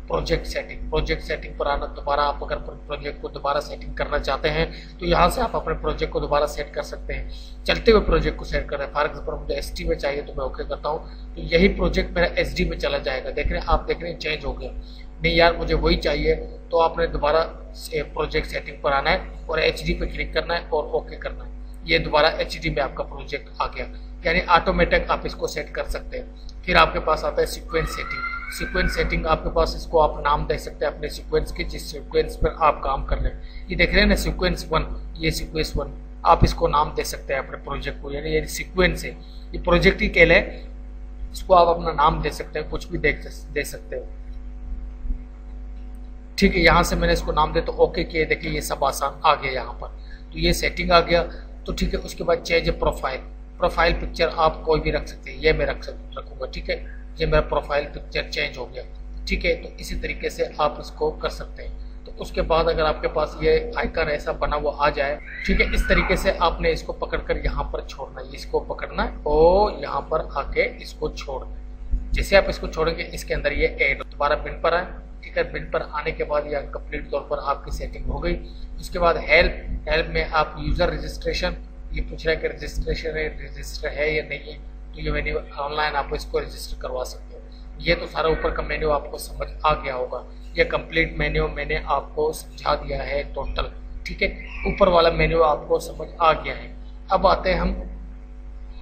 Speaker 1: प्रोजेक्ट सेटिंग पर आना। दोबारा आप अगर प्रोजेक्ट को दोबारा सेटिंग करना चाहते हैं तो यहाँ से आप अपने प्रोजेक्ट को दोबारा सेट कर सकते हैं। चलते हुए प्रोजेक्ट को सेट कर रहे हैं, फॉर एग्जाम्पल मुझे एसडी में चाहिए तो मैं ओके करता हूँ तो यही प्रोजेक्ट मेरा एसडी में चला जाएगा। देख रहे हैं आप, देख रहे हैं चेंज हो गया। नहीं यार मुझे वही चाहिए तो आपने दोबारा प्रोजेक्ट सेटिंग पर आना है और एचडी पे क्लिक करना है और ओके करना है। ये दोबारा एचडी में आपका प्रोजेक्ट आ गया, यानी ऑटोमेटिक आप इसको सेट कर सकते हैं। फिर आपके पास आता है सीक्वेंस सेटिंग आपके पास, इसको आप नाम दे सकते हैं अपने सीक्वेंस के, जिस सीक्वेंस पर आप काम कर रहे हैं। ये देख रहे हैं ना सीक्वेंस 1, ये सीक्वेंस 1 आप इसको नाम दे सकते हैं अपने प्रोजेक्ट को, यानी ये सीक्वेंस है, ये प्रोजेक्ट ही कहले, इसको आप अपना नाम दे सकते हैं, कुछ भी दे सकते हैं, ठीक है। यहाँ से मैंने इसको नाम दे तो ओके किए, देखिए ये सब आसान आ गया यहाँ पर, तो ये सेटिंग आ गया। तो ठीक है, उसके बाद चेंज प्रोफाइल पिक्चर आप कोई भी रख सकते हैं, ये मैं रखूँगा, ठीक है। ये मेरा प्रोफाइल पिक्चर चेंज हो गया, ठीक है। तो इसी तरीके से आप इसको कर सकते हैं। तो उसके बाद अगर आपके पास ये आइकन ऐसा बना हुआ आ जाए, ठीक है, इस तरीके से आपने इसको पकड़कर यहाँ पर छोड़ना है, इसको पकड़ना है और यहाँ पर आके इसको छोड़ना है। जैसे आप इसको छोड़ेंगे इसके अंदर ये ऐड दोबारा बिन पर आए, ठीक है। बिन पर आने के बाद यह कंप्लीट तौर पर आपकी सेटिंग हो गई। उसके बाद हेल्प में आप यूजर रजिस्ट्रेशन, ये पूछ रहा है कि रजिस्टर है या नहीं है, तो ये मेन्यू ऑनलाइन आप इसको रजिस्टर करवा सकते हो। ये तो सारा ऊपर का मेन्यू आपको समझ आ गया होगा। ये कंप्लीट मेन्यू मैंने आपको समझा दिया है टोटल, ठीक है। ऊपर वाला मेन्यू आपको समझ आ गया है। अब आते हैं हम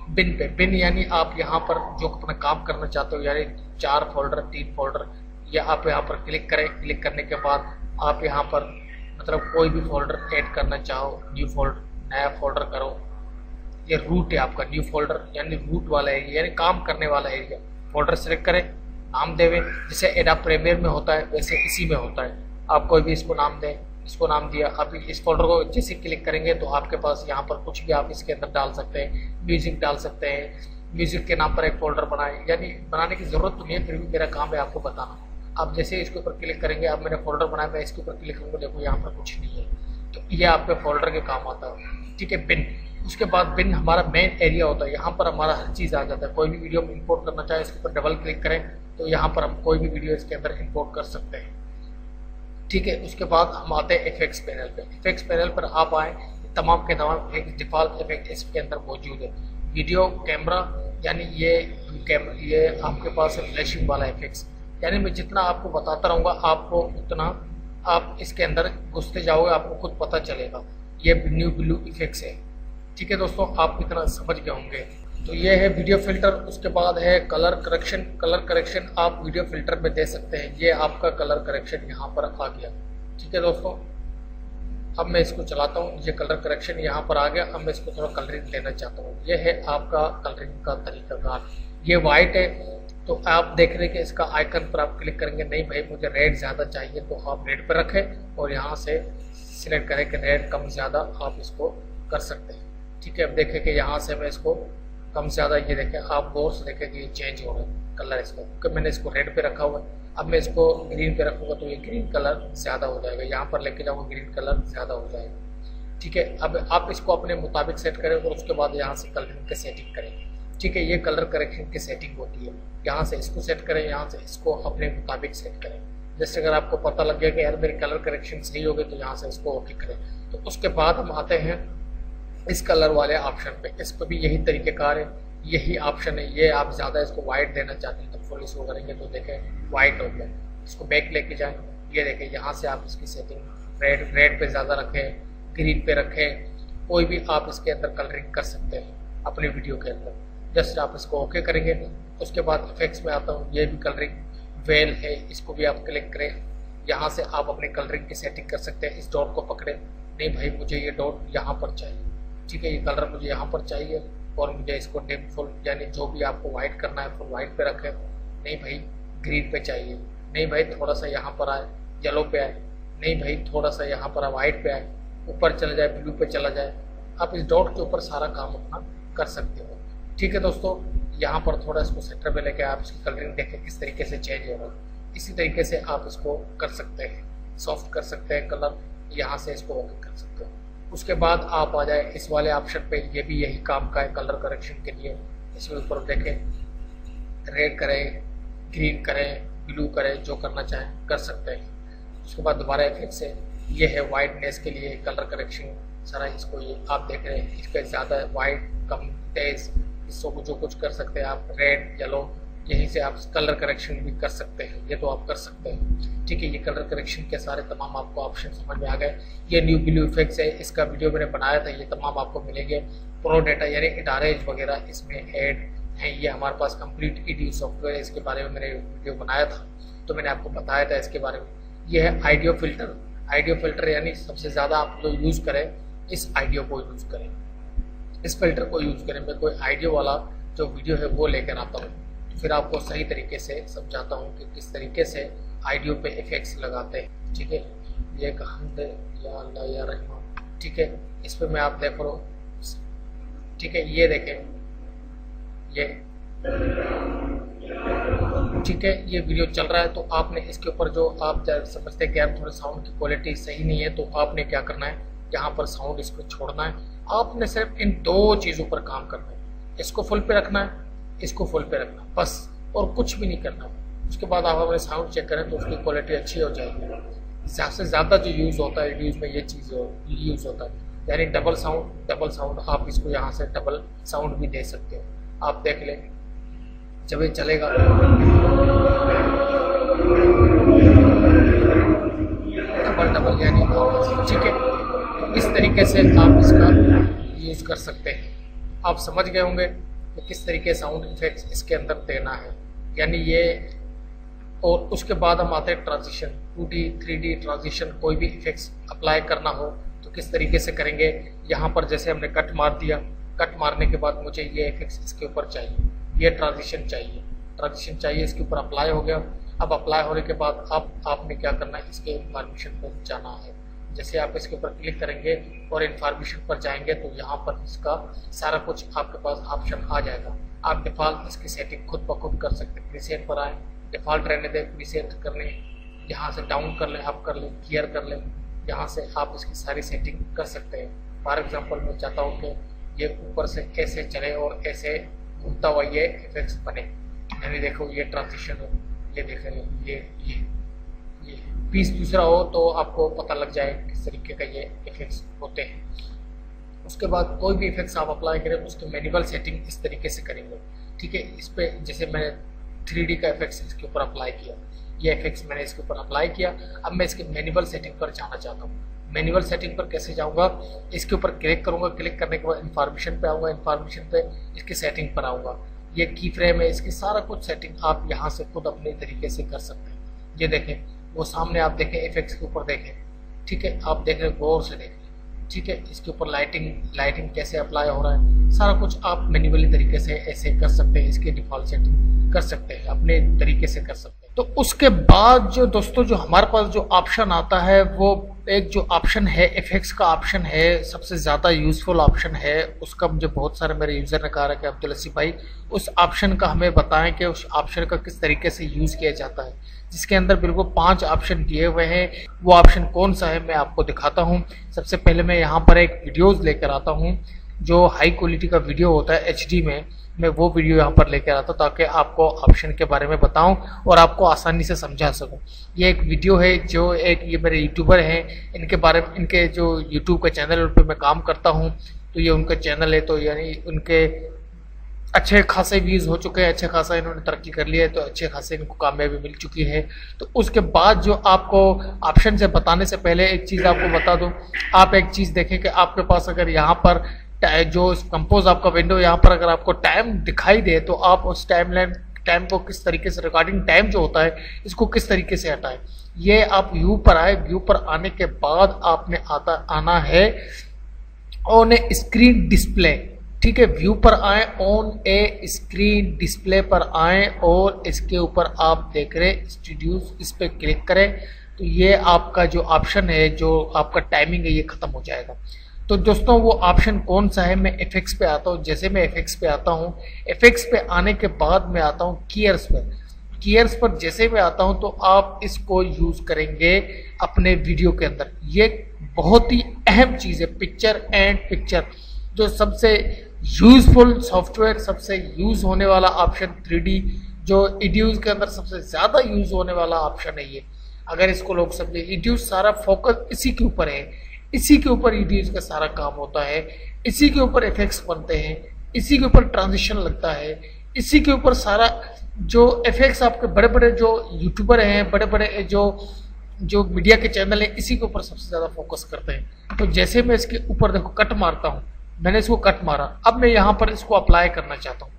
Speaker 1: बिन पे। बिन यानी आप यहाँ पर जो अपना काम करना चाहते हो, यानी 4 फोल्डर 3 फोल्डर, या आप यहाँ पर क्लिक करें। क्लिक करने के बाद आप यहाँ पर मतलब कोई भी फोल्डर ऐड करना चाहो, न्यू फोल्डर, नया फोल्डर करो। ये रूट है आपका, न्यू फोल्डर यानी रूट वाला एरिया, यानी काम करने वाला एरिया। फोल्डर सेलेक्ट करें, नाम देवें, जैसे एडोब प्रीमियर में होता है वैसे इसी में होता है। आप कोई भी इसको नाम दें, इसको नाम दिया। आप इस फोल्डर को जैसे क्लिक करेंगे तो आपके पास यहाँ पर कुछ भी आप इसके अंदर डाल सकते हैं, म्यूजिक डाल सकते हैं। म्यूजिक के नाम पर एक फोल्डर बनाएं, यानी बनाने की जरूरत तो नहीं है, फिर भी मेरा काम है आपको बताना। आप जैसे इसके ऊपर क्लिक करेंगे, अब मैंने फोल्डर बनाया, मैं इसके ऊपर क्लिक करूँगा, देखो यहाँ पर कुछ नहीं है, तो ये आपके फोल्डर के काम आता है, ठीक है। बिन, उसके बाद बिन हमारा मेन एरिया होता है, यहाँ पर हमारा हर चीज़ आ जाता है। कोई भी वीडियो हम इंपोर्ट करना चाहे इसके ऊपर डबल क्लिक करें तो यहाँ पर हम कोई भी वीडियो इसके अंदर इंपोर्ट कर सकते हैं, ठीक है। उसके बाद हम आते हैं इफेक्ट्स पैनल पे। इफेक्ट्स पैनल पर आप आए, तमाम के तमाम डिफ़ॉल्ट इफेक्ट इसके अंदर मौजूद है। वीडियो कैमरा यानी ये आपके पास है फ्लैशिंग वाला इफेक्ट्स, यानी मैं जितना आपको बताता रहूँगा आपको उतना आप इसके अंदर घुसते जाओगे, आपको खुद पता चलेगा। ये न्यू ब्लू इफेक्ट्स है, ठीक है दोस्तों, आप इतना समझ गए होंगे। तो ये है वीडियो फिल्टर। उसके बाद है कलर करेक्शन। कलर करेक्शन आप वीडियो फिल्टर में दे सकते हैं। ये आपका कलर करेक्शन यहाँ पर आ गया, ठीक है दोस्तों। अब मैं इसको चलाता हूँ, ये कलर करेक्शन यहाँ पर आ गया। अब मैं इसको थोड़ा कलरिंग देना चाहता हूँ। ये है आपका कलरिंग का तरीकाकार। ये वाइट है तो आप देख रहे हैं कि इसका आइकन पर आप क्लिक करेंगे, नहीं भाई मुझे रेड ज़्यादा चाहिए, तो आप रेड पर रखें और यहाँ से सिलेक्ट करें कि रेड कम ज़्यादा आप इसको कर सकते हैं, ठीक है। अब देखें कि यहाँ से मैं इसको कम ज़्यादा, ये देखें आप गौर से देखें कि ये चेंज हो गया कलर इसका, क्योंकि मैंने इसको रेड पे रखा हुआ है। अब मैं इसको ग्रीन पे रखूँगा तो ये ग्रीन कलर ज़्यादा हो जाएगा, यहाँ पर लेके जाऊँगा ग्रीन कलर ज़्यादा हो जाएगा, ठीक है। अब आप इसको अपने मुताबिक सेट करें और उसके बाद यहाँ से कलरिंग की सेटिंग करें, ठीक है। ये कलर करेक्शन की सेटिंग होती है। यहाँ से इसको सेट करें, यहाँ से इसको अपने मुताबिक सेट करें। जैसे अगर आपको पता लग गया कि यार मेरी कलर करेक्शन सही हो गई तो यहाँ से इसको ओके करें। तो उसके बाद हम आते हैं इस कलर वाले ऑप्शन पे। इस पर भी यही तरीक़ेकार है, यही ऑप्शन है। ये आप ज़्यादा इसको वाइट देना चाहते हैं तो फुल इसको करेंगे तो देखें वाइट हो गया। इसको बैक लेके जाएं, ये देखें यहाँ से आप इसकी सेटिंग रेड पे ज़्यादा रखें, ग्रीन पे रखें, कोई भी आप इसके अंदर कलरिंग कर सकते हैं अपनी वीडियो के अंदर। जस्ट आप इसको ओके करेंगे। उसके बाद इफेक्ट्स में आता हूँ, ये भी कलरिंग वेल है, इसको भी आप क्लिक करें। यहाँ से आप अपनी कलरिंग की सेटिंग कर सकते हैं। इस डॉट को पकड़े, नहीं भाई मुझे ये डॉट यहाँ पर चाहिए, ठीक है, ये कलर मुझे यहाँ पर चाहिए और मुझे इसको डिम फुल यानी जो भी आपको वाइट करना है फुल वाइट पे रखें। नहीं भाई ग्रीन पे चाहिए, नहीं भाई थोड़ा सा यहाँ पर आए येलो पे आए, नहीं भाई थोड़ा सा यहाँ पर वाइट पे आए, ऊपर चला जाए ब्लू पे चला जाए। आप इस डॉट के ऊपर सारा काम अपना कर सकते हो, ठीक है दोस्तों। यहाँ पर थोड़ा इसको सेंटर पे लेके आप इसकी कलरिंग देखें किस तरीके से चेंज हो रहा है। इसी तरीके से आप इसको कर सकते हैं, सॉफ्ट कर सकते हैं कलर, यहाँ से इसको ओके कर सकते हो। उसके बाद आप आ जाए इस वाले ऑप्शन पे, ये भी यही काम का है कलर करेक्शन के लिए। इसमें ऊपर देखें रेड करें, ग्रीन करें, ब्लू करें, जो करना चाहें कर सकते हैं। उसके बाद दोबारा इफेक्ट से ये है वाइटनेस के लिए कलर करेक्शन सारा। इसको ये आप देख रहे हैं, इसका ज़्यादा वाइट कम तेज, इसको जो कुछ कर सकते हैं आप, रेड येलो, यहीं से आप कलर करेक्शन भी कर सकते हैं। ये तो आप कर सकते हैं, ठीक है। ये कलर करेक्शन के सारे तमाम आपको ऑप्शन समझ में आ गए। ये न्यू ब्लू इफेक्ट्स है, इसका वीडियो मैंने बनाया था, ये तमाम आपको मिलेंगे। प्रो डेटा यानी इडारेज वगैरह इसमें ऐड है। ये हमारे पास कंप्लीट ईडी सॉफ्टवेयर है, इसके बारे में मैंने वीडियो बनाया था तो मैंने आपको बताया था इसके बारे में। ये है आइडियो फिल्टर। आइडियो फिल्टर यानी सबसे ज़्यादा आप जो यूज़ करें इस आइडियो को यूज़ करें, इस फिल्टर को यूज़ करें। मैं कोई आइडियो वाला जो वीडियो है वो लेकर आता हूँ, फिर आपको सही तरीके से समझाता हूँ कि किस तरीके से आइडियो पे इफेक्ट्स लगाते हैं, ठीक है। ये हमद या अल्लाह या रहमान, ठीक है, इस पे मैं आप देख लो, ठीक है। ये देखें, ये ठीक है, ये वीडियो चल रहा है तो आपने इसके ऊपर जो आप समझते हैं कि यार थोड़ा साउंड की क्वालिटी सही नहीं है, तो आपने क्या करना है, यहाँ पर साउंड इसको छोड़ना है। आपने सिर्फ इन दो चीज़ों पर काम करना है, इसको फुल पे रखना है, इसको फुल पे रखना है, बस, और कुछ भी नहीं करना। उसके बाद आप अपने साउंड चेक करें तो उसकी क्वालिटी अच्छी हो जाएगी। ज़्यादा से ज़्यादा जो यूज़ होता है एडीयूज में ये चीज़ यूज़ होता है, यानी डबल साउंड आप इसको यहाँ से डबल साउंड भी दे सकते हो। आप देख लें जब ये चलेगा डबल यानी ठीक है, इस तरीके से आप इसका यूज़ कर सकते हैं। आप समझ गए होंगे कि किस तरीके साउंड इफेक्ट्स इसके अंदर देना है, यानी ये। और उसके बाद हम आते हैं ट्रांजिशन, 2D 3D ट्रांजिशन, कोई भी इफेक्ट्स अप्लाई करना हो तो किस तरीके से करेंगे। यहाँ पर जैसे हमने कट मार दिया, कट मारने के बाद मुझे ये इफेक्ट्स इसके ऊपर चाहिए, ये ट्रांजिशन चाहिए, इसके ऊपर अप्लाई हो गया। अब अप्लाई होने के बाद आपने क्या करना है, इसके इन्फॉर्मेशन पर जाना है। जैसे आप इसके ऊपर क्लिक करेंगे और इन्फॉर्मेशन पर जाएंगे तो यहाँ पर इसका सारा कुछ आपके पास ऑप्शन आ जाएगा। आप डिफ़ॉल्ट इसकी सेटिंग खुद ब खुद कर सकते हैं। प्रीसेट पर आए, डिफ़ॉल्ट रहने दें, प्रीसेट कर लें, यहाँ से डाउन कर लें, अप कर लें, क्लियर कर लें, यहाँ से आप इसकी सारी सेटिंग कर सकते हैं। फॉर एग्जांपल मैं चाहता हूँ कि ये ऊपर से ऐसे चले और ऐसे घूमता हुआ ये इफेक्ट्स बने, यानी देखो ये ट्रांजिशन हो, ये देखें ये पीस दूसरा हो तो आपको पता लग जाए किस तरीके का ये इफेक्ट्स होते हैं। उसके बाद कोई भी इफेक्ट्स आप अप्लाई करें उसकी मैनुअल सेटिंग इस तरीके से करेंगे, ठीक है। इस पर जैसे मैंने 3D का इफेक्ट्स इसके ऊपर अप्लाई किया, ये इफेक्ट्स मैंने इसके ऊपर अप्लाई किया। अब मैं इसके मैनुअल सेटिंग पर जाना चाहता हूँ। मैनुअल सेटिंग पर कैसे जाऊँगा, इसके ऊपर क्लिक करूँगा, क्लिक करने के बाद इन्फॉर्मेशन पे आऊँगा, इन्फॉर्मेशन पे इसकी सेटिंग पर आऊँगा। ये की फ्रेम है, इसकी सारा कुछ सेटिंग आप यहाँ से खुद अपने तरीके से कर सकते हैं। ये देखें, वो सामने आप देखें इफेक्ट्स के ऊपर देखें, ठीक है, आप देख रहे गौर से देखें, ठीक है। इसके ऊपर लाइटिंग कैसे अप्लाई हो रहा है, सारा कुछ आप मैन्युअली तरीके से ऐसे कर सकते हैं। इसके डिफॉल्ट सेटिंग कर सकते हैं, अपने तरीके से कर सकते हैं। तो उसके बाद जो दोस्तों जो हमारे पास जो ऑप्शन आता है, वो एक जो ऑप्शन है इफेक्ट्स का ऑप्शन है, सबसे ज़्यादा यूज़फुल ऑप्शन है। उसका मुझे बहुत सारे मेरे यूज़र ने कहा है कि अब्दुल लसीफ भाई उस ऑप्शन का हमें बताएं कि उस ऑप्शन का किस तरीके से यूज़ किया जाता है, जिसके अंदर बिल्कुल 5 ऑप्शन दिए हुए हैं। वो ऑप्शन कौन सा है मैं आपको दिखाता हूँ। सबसे पहले मैं यहाँ पर एक वीडियोज़ लेकर आता हूँ, जो हाई क्वालिटी का वीडियो होता है HD में, मैं वो वीडियो यहाँ पर लेकर आता हूँ ताकि आपको ऑप्शन के बारे में बताऊँ और आपको आसानी से समझा सकूँ। ये एक वीडियो है जो ये मेरे यूट्यूबर हैं, इनके बारे में, इनके जो यूट्यूब का चैनल पर मैं काम करता हूँ, तो ये उनका चैनल है, तो यानी उनके अच्छे खासे व्यूज़ हो चुके हैं, अच्छे खासा इन्होंने तरक्की कर लिया है, तो अच्छे खासे इनको कामयाबी मिल चुकी है। तो उसके बाद जो आपको ऑप्शन से बताने से पहले एक चीज़ आपको बता दूं, आप एक चीज़ देखें कि आपके पास अगर यहाँ पर जो कंपोज आपका विंडो यहाँ पर अगर आपको टाइम दिखाई दे तो आप उस टाइम को किस तरीके से, रिकॉर्डिंग टाइम जो होता है इसको किस तरीके से हटाएं। ये आप व्यू पर आए, व्यू पर आने के बाद आपने आना है ऑन ए स्क्रीन डिस्प्ले, ठीक है। व्यू पर आए, ऑन ए स्क्रीन डिस्प्ले पर आए और इसके ऊपर आप देख रहे स्टूडियोज, इस पर क्लिक करें तो ये आपका जो ऑप्शन है, जो आपका टाइमिंग है, ये खत्म हो जाएगा। तो दोस्तों वो ऑप्शन कौन सा है, मैं इफेक्ट्स पे आता हूँ। जैसे मैं इफेक्ट्स पे आता हूँ, इफेक्ट्स पे आने के बाद मैं आता हूँ कीयर्स पर। कीयर्स पर जैसे मैं आता हूँ तो आप इसको यूज करेंगे अपने वीडियो के अंदर। ये बहुत ही अहम चीज़ है, पिक्चर एंड पिक्चर, जो सबसे यूजफुल सॉफ्टवेयर, सबसे यूज होने वाला ऑप्शन 3D जो एडीयूज के अंदर सबसे ज़्यादा यूज होने वाला ऑप्शन है ये। अगर इसको लोग समझे, एडीयूज सारा फोकस इसी के ऊपर है, इसी के ऊपर एडीयूज का सारा काम होता है, इसी के ऊपर इफेक्ट्स बनते हैं, इसी के ऊपर ट्रांजिशन लगता है, इसी के ऊपर सारा जो इफेक्ट्स आपके बड़े बड़े जो यूट्यूबर हैं, बड़े बड़े जो मीडिया के चैनल हैं, इसी के ऊपर सबसे ज़्यादा फोकस करते हैं। तो जैसे मैं इसके ऊपर देखो कट मारता हूँ, मैंने इसको कट मारा, अब मैं यहाँ पर इसको अप्लाई करना चाहता हूँ।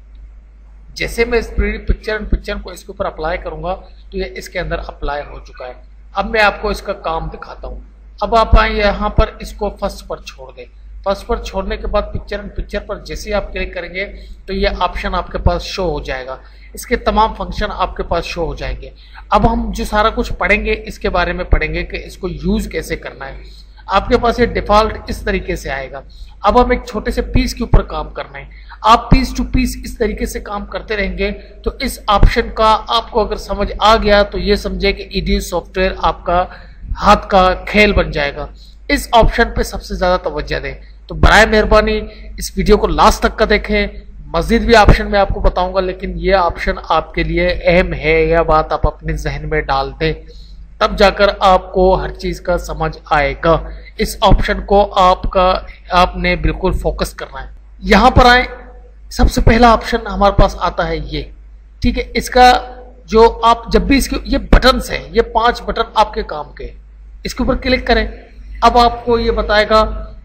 Speaker 1: जैसे मैं इस पिक्चर को इसके ऊपर अप्लाई करूँगा तो ये इसके अंदर अप्लाई हो चुका है। अब मैं आपको इसका काम दिखाता हूँ। अब आप आए यहाँ पर, इसको फर्स्ट पर छोड़ दें। फर्स्ट पर छोड़ने के बाद पिक्चर पर जैसे आप क्लिक करेंगे तो ये ऑप्शन आपके पास शो हो जाएगा, इसके तमाम फंक्शन आपके पास शो हो जाएंगे। अब हम जो सारा कुछ पढ़ेंगे इसके बारे में पढ़ेंगे कि इसको यूज़ कैसे करना है। आपके पास ये डिफॉल्ट इस तरीके से आएगा। अब हम एक छोटे से पीस के ऊपर काम करना है। आप पीस टू पीस इस तरीके से काम करते रहेंगे तो इस ऑप्शन का आपको अगर समझ आ गया तो ये समझे कि EDU सॉफ्टवेयर आपका हाथ का खेल बन जाएगा। इस ऑप्शन पे सबसे ज्यादा तवज्जो दें। तो बराए मेहरबानी इस वीडियो को लास्ट तक का देखें। मजीद भी ऑप्शन मैं आपको बताऊंगा, लेकिन ये ऑप्शन आपके लिए अहम है, यह बात आप अपने जहन में डाल दें, तब जाकर आपको हर चीज का समझ आएगा। इस ऑप्शन को आपने बिल्कुल फोकस करना है। यहां पर आए, सबसे पहला ऑप्शन हमारे पास आता है ये, ठीक है। इसका जो आप जब भी इसके ये बटन्स हैं, ये 5 बटन आपके काम के, इसके ऊपर क्लिक करें। अब आपको ये बताएगा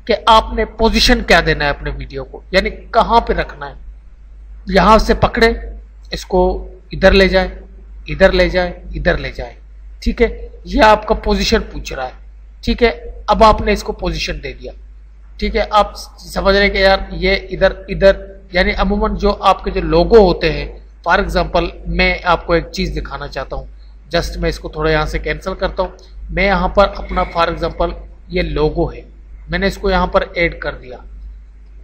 Speaker 1: कि आपने पोजीशन क्या देना है अपने वीडियो को, यानी कहां पे रखना है। यहां से पकड़े, इसको इधर ले जाए, इधर ले जाए, इधर ले जाए, ठीक है। ये आपका पोजीशन पूछ रहा है, ठीक है। अब आपने इसको पोजीशन दे दिया, ठीक है। आप समझ रहे कि यार ये इधर इधर, यानी अमूमन जो आपके जो लोगो होते हैं, फॉर एग्जांपल मैं आपको एक चीज दिखाना चाहता हूँ। जस्ट मैं इसको थोड़ा यहाँ से कैंसिल करता हूँ। मैं यहाँ पर अपना फॉर एग्जांपल ये लोगो है, मैंने इसको यहाँ पर ऐड कर दिया,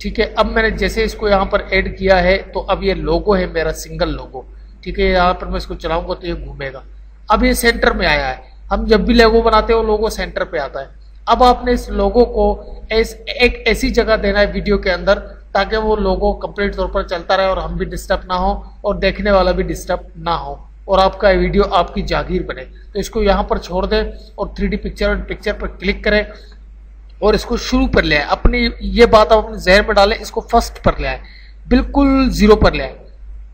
Speaker 1: ठीक है। अब मैंने जैसे इसको यहाँ पर ऐड किया है तो अब ये लोगो है मेरा, सिंगल लोगो, ठीक है। यहाँ पर मैं इसको चलाऊंगा तो ये घूमेगा। अब ये सेंटर में आया है। हम जब भी लोगो बनाते हैं वो लोगो सेंटर पे आता है। अब आपने इस लोगो को एक ऐसी जगह देना है वीडियो के अंदर ताकि वो लोगो कंप्लीट तौर पर चलता रहे और हम भी डिस्टर्ब ना हो और देखने वाला भी डिस्टर्ब ना हो और आपका वीडियो आपकी जागीर बने। तो इसको यहाँ पर छोड़ दें और 3D पिक्चर पर क्लिक करें और इसको शुरू पर ले आए। अपनी ये बात आप अपने जहन में डालें, इसको फर्स्ट पर ले आए, बिल्कुल 0 पर ले आए।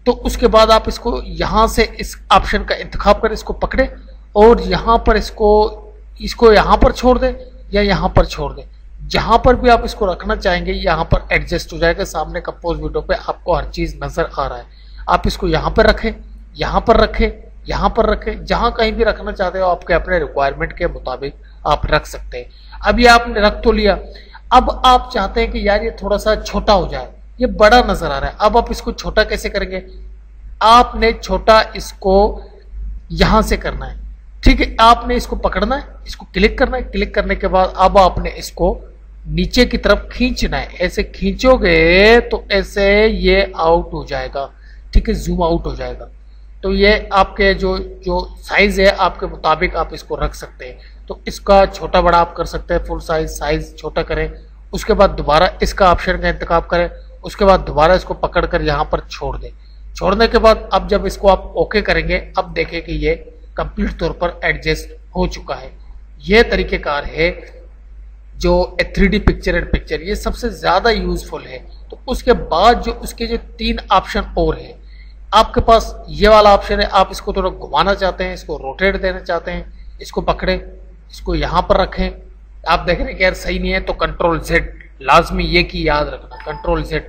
Speaker 1: तो उसके बाद आप इसको यहाँ से इस ऑप्शन का इंतखाब करें, इसको पकड़े और यहाँ पर इसको यहाँ पर छोड़ दें या यहाँ पर छोड़ दें। जहां पर भी आप इसको रखना चाहेंगे यहाँ पर एडजस्ट हो जाएगा। सामने कंपोज वीडियो पे आपको हर चीज नजर आ रहा है। आप इसको यहाँ पर रखें, यहाँ पर रखें, यहाँ पर रखें, जहां कहीं भी रखना चाहते हो आपके अपने रिक्वायरमेंट के मुताबिक आप रख सकते हैं। अब ये आपने रख तो लिया। अब आप चाहते हैं कि यार ये थोड़ा सा छोटा हो जाए, ये बड़ा नजर आ रहा है। अब आप इसको छोटा कैसे करेंगे? आपने छोटा इसको यहां से करना है, ठीक है। आपने इसको पकड़ना है, इसको क्लिक करना है। क्लिक करने के बाद अब आपने इसको नीचे की तरफ खींचना है। ऐसे खींचोगे तो ऐसे ये आउट हो जाएगा, ठीक है, जूम आउट हो जाएगा। तो ये आपके जो साइज है आपके मुताबिक आप इसको रख सकते हैं। तो इसका छोटा बड़ा आप कर सकते हैं, फुल साइज छोटा करें। उसके बाद दोबारा इसका ऑप्शन का इंतखाब करें। उसके बाद दोबारा इसको पकड़कर यहाँ पर छोड़ दें। छोड़ने के बाद अब जब इसको आप ओके करेंगे, अब देखें कि ये कंप्लीट तौर पर एडजस्ट हो चुका है। ये तरीकेकार है जो 3D पिक्चर एंड पिक्चर, ये सबसे ज्यादा यूजफुल है। तो उसके बाद जो उसके जो 3 ऑप्शन और है आपके पास, ये वाला ऑप्शन है, आप इसको थोड़ा घुमाना चाहते हैं, इसको रोटेट देना चाहते हैं, इसको पकड़े, इसको यहां पर रखें। आप देख रहे हैं कि यार सही नहीं है तो Ctrl+Z, लाजमी ये की याद रखना, Ctrl+Z,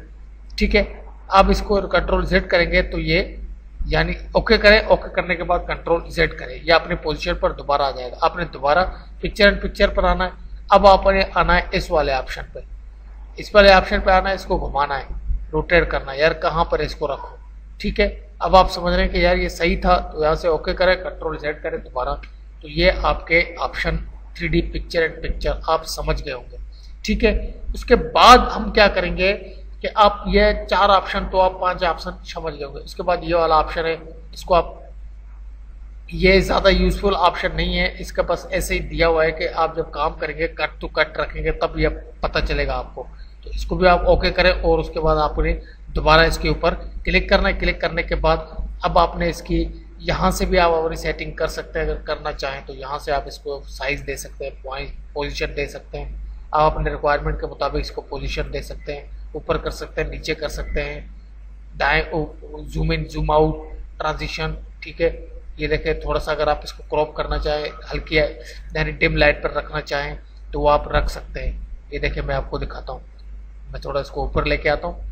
Speaker 1: ठीक है। आप इसको Ctrl+Z करेंगे तो ये यानी ओके करें। ओके करने के बाद Ctrl+Z करें, ये अपने पोजीशन पर दोबारा आ जाएगा। आपने दोबारा पिक्चर एंड पिक्चर पर आना है। अब आपने आना है इस वाले ऑप्शन पे, इस वाले ऑप्शन पे आना है, इसको घुमाना है, रोटेट करना है, यार कहाँ पर इसको रखो, ठीक है। अब आप समझ रहे हैं कि यार ये सही था, तो यहाँ से ओके करें, Ctrl+Z करें दोबारा, तो ये आपके option 3D picture and picture आप समझ गए होंगे, ठीक है। उसके बाद हम क्या करेंगे कि आप ये 4 ऑप्शन तो आप 5 ऑप्शन समझ गए होंगे। उसके बाद ये वाला ऑप्शन है, इसको आप, ये ज्यादा यूजफुल ऑप्शन नहीं है, इसका बस ऐसे ही दिया हुआ है कि आप जब काम करेंगे कट टू कट रखेंगे तब ये पता चलेगा आपको। तो इसको भी आप ओके करें और उसके बाद आपने दोबारा इसके ऊपर क्लिक करना है। क्लिक करने के बाद अब आपने इसकी यहाँ से भी आप अपनी सेटिंग कर सकते हैं, अगर करना चाहें तो यहाँ से आप इसको साइज दे सकते हैं, पॉइंट पोजीशन दे सकते हैं। आप अपने रिक्वायरमेंट के मुताबिक इसको पोजीशन दे सकते हैं, ऊपर कर सकते हैं, नीचे कर सकते हैं, दाएं zoom in zoom out transition, ठीक है। ये देखें, थोड़ा सा अगर आप इसको क्रॉप करना चाहें, हल्की यानी डिम लाइट पर रखना चाहें तो वो आप रख सकते हैं। ये देखें, मैं आपको दिखाता हूँ, मैं थोड़ा इसको ऊपर लेके आता हूँ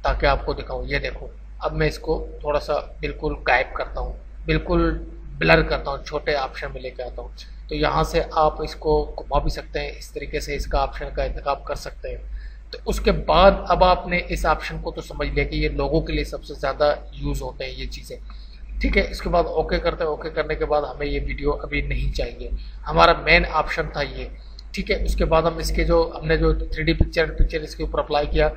Speaker 1: ताकि आपको दिखाऊँ। ये देखो, अब मैं इसको थोड़ा सा बिल्कुल गायब करता हूँ, बिल्कुल ब्लर करता हूँ, छोटे ऑप्शन में लेके आता हूँ। तो यहाँ से आप इसको घुमा भी सकते हैं, इस तरीके से इसका ऑप्शन का इंतखाब कर सकते हैं। तो उसके बाद अब आपने इस ऑप्शन को तो समझ लिया कि ये लोगों के लिए सबसे ज़्यादा यूज़ होते हैं ये चीज़ें, ठीक है। इसके बाद ओके करते हैं। ओके करने के बाद हमें ये वीडियो अभी नहीं चाहिए, हमारा मेन ऑप्शन था ये। ठीक है, उसके बाद हम इसके जो हमने जो 3D पिक्चर इसके ऊपर अप्लाई किया।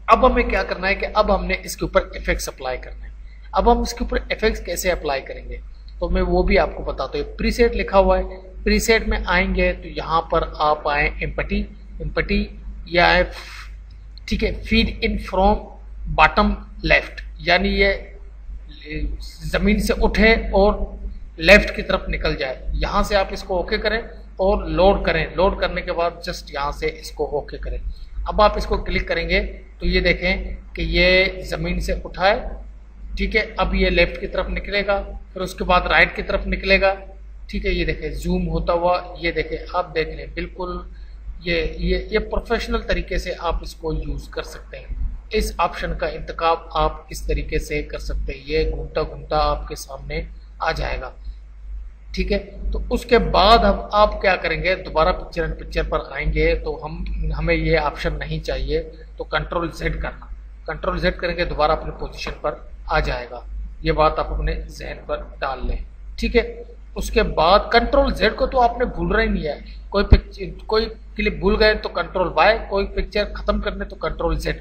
Speaker 1: अब हमें क्या करना है कि अब हमने इसके ऊपर इफेक्ट्स अप्लाई करना है। अब हम इसके ऊपर इफेक्ट्स कैसे अप्लाई करेंगे तो मैं वो भी आपको बताता हूँ। प्रीसेट लिखा हुआ है, प्रीसेट में आएंगे तो यहाँ पर आप आए एम्पटी या है, ठीक है, feed in from bottom left, यानी ये जमीन से उठे और लेफ्ट की तरफ निकल जाए। यहाँ से आप इसको ओके करें और लोड करें। लोड करने के बाद जस्ट यहाँ से इसको ओके करें। अब आप इसको क्लिक करेंगे तो ये देखें कि ये ज़मीन से उठा है, ठीक है। अब ये लेफ्ट की तरफ निकलेगा, फिर उसके बाद राइट की तरफ निकलेगा, ठीक है। ये देखें जूम होता हुआ, ये देखें, आप देख लें बिल्कुल ये प्रोफेशनल तरीके से आप इसको यूज़ कर सकते हैं। इस ऑप्शन का इंतखाब आप इस तरीके से कर सकते हैं। ये घूमता घूमता आपके सामने आ जाएगा, ठीक है। तो उसके बाद हम आप क्या करेंगे, दोबारा पिक्चर पर आएंगे तो हमें ये ऑप्शन नहीं चाहिए, तो कंट्रोल Z करना। कंट्रोल Z करेंगे दोबारा अपनी पोजीशन पर आ जाएगा। ये बात आप अपने जहन पर डाल लें, ठीक है। उसके बाद कंट्रोल Z को तो आपने भूलना ही नहीं है। कोई क्लिप भूल गए तो कंट्रोल Y, कोई पिक्चर खत्म करने तो कंट्रोल Z,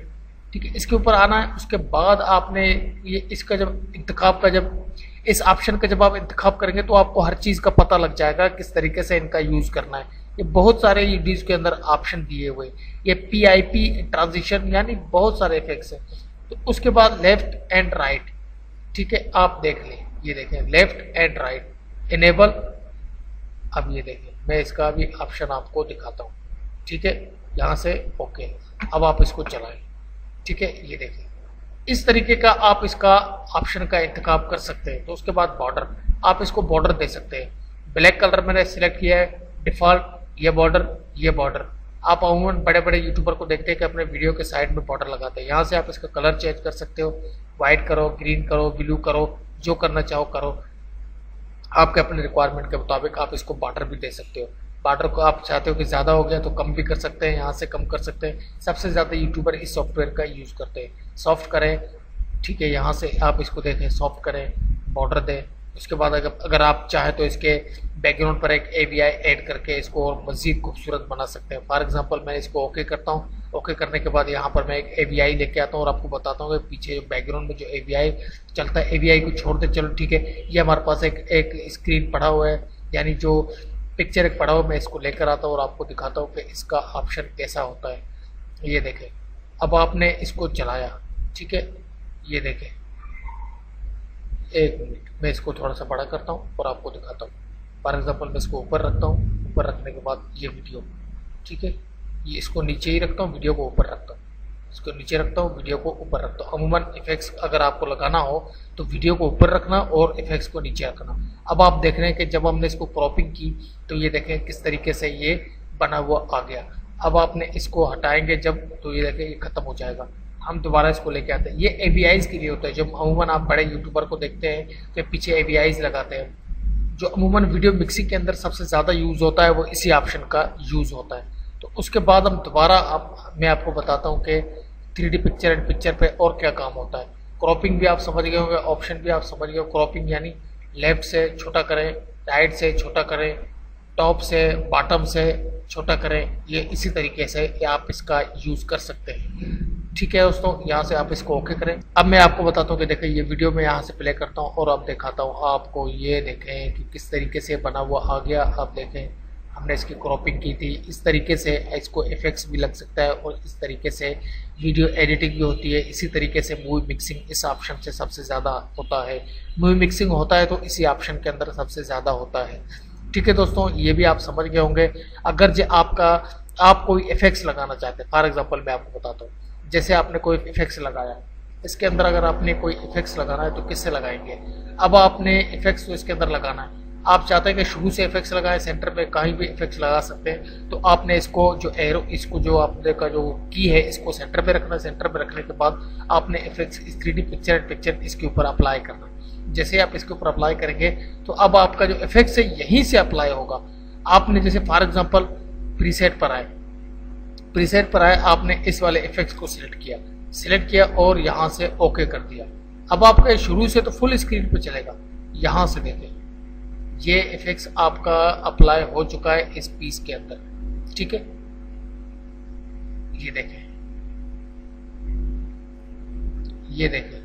Speaker 1: ठीक है। इसके ऊपर आना है। उसके बाद आपने ये इसका जब इंतखाब का जब इस ऑप्शन का जब आप इंतखाब करेंगे तो आपको हर चीज़ का पता लग जाएगा किस तरीके से इनका यूज़ करना है। ये बहुत सारे ईडीज के अंदर ऑप्शन दिए हुए, ये PIP ट्रांजिशन, यानी बहुत सारे इफेक्ट्स हैं। तो उसके बाद लेफ्ट एंड राइट, ठीक है, आप देख लें, ये देखें लेफ्ट एंड राइट इनेबल। अब ये देखें, मैं इसका भी ऑप्शन आपको दिखाता हूँ, ठीक है। यहाँ से ओके, अब आप इसको चलाएं, ठीक है। ये देखें इस तरीके का आप इसका ऑप्शन का इंतखाब कर सकते हैं। तो उसके बाद बॉर्डर, आप इसको बॉर्डर दे सकते हैं। ब्लैक कलर मैंने सिलेक्ट किया है डिफ़ॉल्ट, ये बॉर्डर। आप अमूमन बड़े बड़े यूट्यूबर को देखते हैं कि अपने वीडियो के साइड में बॉर्डर लगाते हैं। यहाँ से आप इसका कलर चेंज कर सकते हो, वाइट करो, ग्रीन करो, ब्लू करो, जो करना चाहो करो। आपके अपने रिक्वायरमेंट के मुताबिक आप इसको बॉर्डर भी दे सकते हो। बॉर्डर को आप चाहते हो कि ज़्यादा हो गया तो कम भी कर सकते हैं, यहाँ से कम कर सकते हैं। सबसे ज़्यादा यूट्यूबर इस सॉफ्टवेयर का यूज़ करते हैं। सॉफ्ट करें, ठीक है, यहाँ से आप इसको देखें, सॉफ्ट करें, बॉर्डर दें। उसके बाद अगर आप चाहें तो इसके बैकग्राउंड पर एक AVI ऐड करके इसको और मज़ीद खूबसूरत बना सकते हैं। फॉर एग्जांपल मैं इसको ओके करता हूँ। ओके करने के बाद यहाँ पर मैं एक AVI लेके आता हूँ और आपको बताता हूँ कि पीछे जो बैकग्राउंड में जो AVI चलता है, AVI को छोड़ दे, चलो ठीक है। ये हमारे पास एक स्क्रीन पड़ा हुआ है, यानी जो पिक्चर एक पड़ा हुआ, मैं इसको लेकर आता हूँ और आपको दिखाता हूँ कि इसका ऑप्शन कैसा होता है। ये देखें, अब आपने इसको चलाया, ठीक है। ये देखें, एक मिनट, मैं इसको थोड़ा सा बड़ा करता हूँ और आपको दिखाता हूँ। फॉर एग्जांपल मैं इसको ऊपर रखता हूँ, ऊपर रखने के बाद ये वीडियो, ठीक है, ये इसको नीचे ही रखता हूँ, वीडियो को ऊपर रखता हूँ, इसको नीचे रखता हूँ, वीडियो को ऊपर रखता हूँ। अमूमन इफेक्ट्स अगर आपको लगाना हो तो वीडियो को ऊपर रखना और इफेक्ट्स को नीचे रखना। अब आप देख रहे हैं कि जब हमने इसको क्रॉपिंग की तो ये देखें किस तरीके से ये बना हुआ आ गया। अब आपने इसको हटाएंगे जब, तो ये देखें ये खत्म हो जाएगा। हम दोबारा इसको लेके आते हैं। ये AVIs के लिए होता है। जब अमूमन आप बड़े यूट्यूबर को देखते हैं तो पीछे AVIs लगाते हैं। जो अमूमन वीडियो मिक्सिंग के अंदर सबसे ज़्यादा यूज़ होता है वो इसी ऑप्शन का यूज़ होता है। तो उसके बाद हम दोबारा मैं आपको बताता हूँ कि 3D पिक्चर पे और क्या काम होता है। क्रॉपिंग भी आप समझ गए होंगे, ऑप्शन भी आप समझ गए। क्रॉपिंग यानी लेफ्ट से छोटा करें, राइट से छोटा करें, टॉप से बॉटम से छोटा करें। ये इसी तरीके से आप इसका यूज़ कर सकते हैं, ठीक है दोस्तों। यहाँ से आप इसको ओके करें। अब मैं आपको बताता हूँ कि देखें ये वीडियो मैं यहाँ से प्ले करता हूँ और अब दिखाता हूँ आपको। ये देखें कि किस तरीके से बना हुआ आ गया। आप देखें हमने इसकी क्रॉपिंग की थी। इस तरीके से इसको इफेक्ट्स भी लग सकता है और इस तरीके से वीडियो एडिटिंग भी होती है। इसी तरीके से मूवी मिक्सिंग इस ऑप्शन से सबसे ज़्यादा होता है। मूवी मिक्सिंग होता है तो इसी ऑप्शन के अंदर सबसे ज़्यादा होता है, ठीक है दोस्तों। ये भी आप समझ गए होंगे। अगर जो आप कोई इफेक्ट्स लगाना चाहते हैं, फॉर एग्जांपल मैं आपको बताता हूँ, जैसे आपने कोई इफेक्ट्स लगाया, इसके अंदर अगर आपने कोई इफेक्ट्स लगाना है तो किससे लगाएंगे। अब आपने इफेक्ट्स तो इसके अंदर लगाना है। आप चाहते हैं कि शुरू से इफेक्ट्स लगाएं, सेंटर पे कहीं भी इफेक्ट्स लगा सकते हैं। तो आपने इसको जो एरो, इसको जो आपने का जो की है, इसको सेंटर पे रखना है। सेंटर पे रखने के बाद आपने इफेक्ट्स 3D पिक्चर इसके ऊपर अप्लाई करना है। जैसे आप इसके ऊपर अप्लाई करेंगे तो अब आपका जो इफेक्ट्स है यहीं से अप्लाई होगा। आपने जैसे फॉर एग्जाम्पल प्रीसेट पर आए, आपने इस वाले इफेक्ट्स को सिलेक्ट किया और यहाँ से ओके कर दिया। अब आपका शुरू से तो फुल स्क्रीन पे चलेगा। यहाँ से देखें, ये इफेक्ट्स आपका अप्लाई हो चुका है इस पीस के अंदर। ठीक है, ये देखें, ये देखें।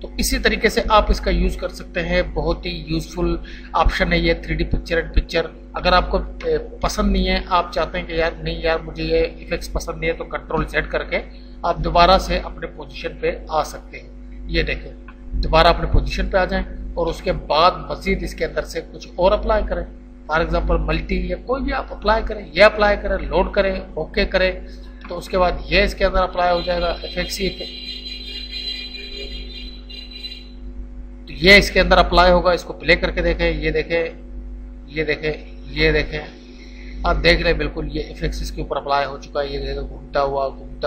Speaker 1: तो इसी तरीके से आप इसका यूज कर सकते हैं। बहुत ही यूजफुल ऑप्शन है ये 3D पिक्चर एंड पिक्चर। अगर आपको पसंद नहीं है, आप चाहते हैं कि यार नहीं यार मुझे ये इफेक्ट्स पसंद नहीं है, तो Ctrl Z करके आप दोबारा से अपने पोजीशन पे आ सकते हैं। ये देखें, दोबारा अपने पोजीशन पे आ जाएं और उसके बाद मजीद इसके अंदर से कुछ और अप्लाई करें। फॉर एग्जांपल मल्टी या कोई भी आप अप्लाई करें, ये अप्लाई करें, लोड करें, ओके करें, तो उसके बाद ये इसके अंदर अप्लाई हो जाएगा इफेक्ट्स ही। तो ये इसके अंदर अप्लाई होगा। इसको प्ले करके देखें, ये देखें, ये देखें, ये देखें, आप देख रहे हैं बिल्कुल ये इफेक्ट्स इसके ऊपर अप्लाई हो चुका है। ये देखें घूमता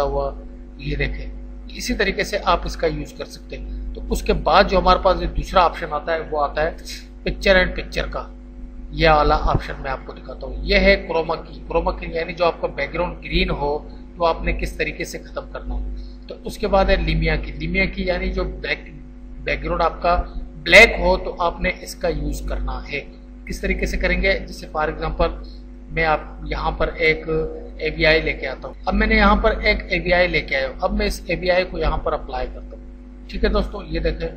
Speaker 1: हुआ, ये देखें। इसी तरीके से आप इसका यूज कर सकते हैं। तो उसके बाद जो हमारे पास दूसरा ऑप्शन आता है वो आता है पिक्चर एंड पिक्चर का। यह वाला ऑप्शन मैं आपको दिखाता हूँ। यह है क्रोमा की। क्रोमा की यानी जो आपका बैकग्राउंड ग्रीन हो तो आपने किस तरीके से खत्म करना है। तो उसके बाद है लिमिया की। लिमिया की यानी जो बैकग्राउंड आपका ब्लैक हो तो आपने इसका यूज करना है। किस तरीके से करेंगे, जैसे फॉर एग्जांपल मैं आप यहाँ पर एक AVI लेके आता हूँ। अब मैंने यहाँ पर एक AVI लेके आया हूँ। अब मैं इस AVI को यहाँ पर अप्लाई करता हूँ। ठीक है दोस्तों, ये देखें,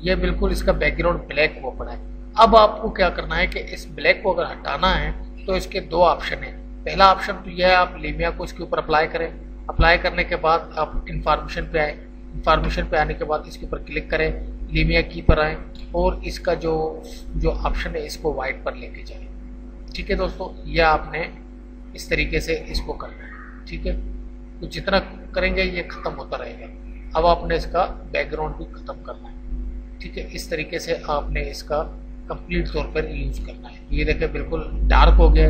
Speaker 1: ये बिल्कुल इसका बैकग्राउंड ब्लैक हुआ पड़ा है। अब आपको क्या करना है कि इस ब्लैक को अगर हटाना है तो इसके दो ऑप्शन है। पहला ऑप्शन तो यह है, आप लिमिया को इसके ऊपर अप्लाई करें। अप्लाई करने के बाद आप इंफॉर्मेशन पे आए। इंफॉर्मेशन पे आने के बाद इसके ऊपर क्लिक करें, लिमिया की पर आए और इसका जो ऑप्शन है इसको वाइट पर लेके जाए। ठीक है दोस्तों, यह आपने इस तरीके से इसको करना है। ठीक है, तो जितना करेंगे ये खत्म होता रहेगा। अब आपने इसका बैकग्राउंड भी खत्म करना है। ठीक है, इस तरीके से आपने इसका कंप्लीट तौर पर यूज करना है। ये देखें बिल्कुल डार्क हो गया।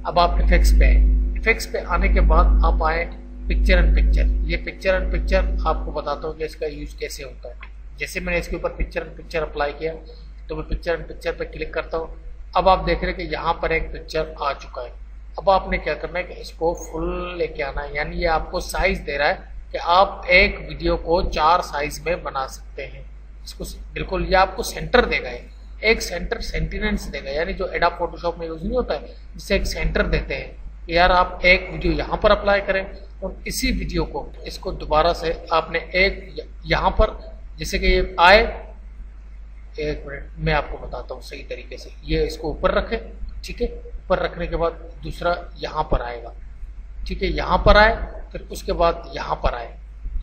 Speaker 1: अब आप इफेक्ट्स पे आए। इफेक्ट्स पे आने के बाद आप आए पिक्चर एंड पिक्चर। ये पिक्चर एंड पिक्चर आपको बताता हूँ कि इसका यूज कैसे होता है। जैसे मैंने इसके ऊपर पिक्चर एंड पिक्चर अप्लाई किया तो मैं पिक्चर एंड पिक्चर पे क्लिक करता हूँ। अब आप देख रहे हैं कि यहाँ पर एक पिक्चर आ चुका है। अब आपने क्या करना है कि इसको फुल लेके आना है, यानी ये आपको साइज दे रहा है कि आप एक वीडियो को 4 साइज में बना सकते हैं। इसको बिल्कुल ये आपको सेंटर देगा, एक सेंटर सेंटिनेंस देगा, यानी जो एडोब फोटोशॉप में यूज नहीं होता है, जिससे एक सेंटर देते हैं कि यार आप एक वीडियो यहाँ पर अप्लाई करें और इसी वीडियो को इसको दोबारा से आपने एक यहाँ पर, जैसे कि ये आए, एक मिनट मैं आपको बताता हूँ सही तरीके से। ये इसको ऊपर रखें। ठीक है, ऊपर रखने के बाद दूसरा यहाँ पर आएगा। ठीक है, यहाँ पर आए, फिर उसके बाद यहाँ पर आए,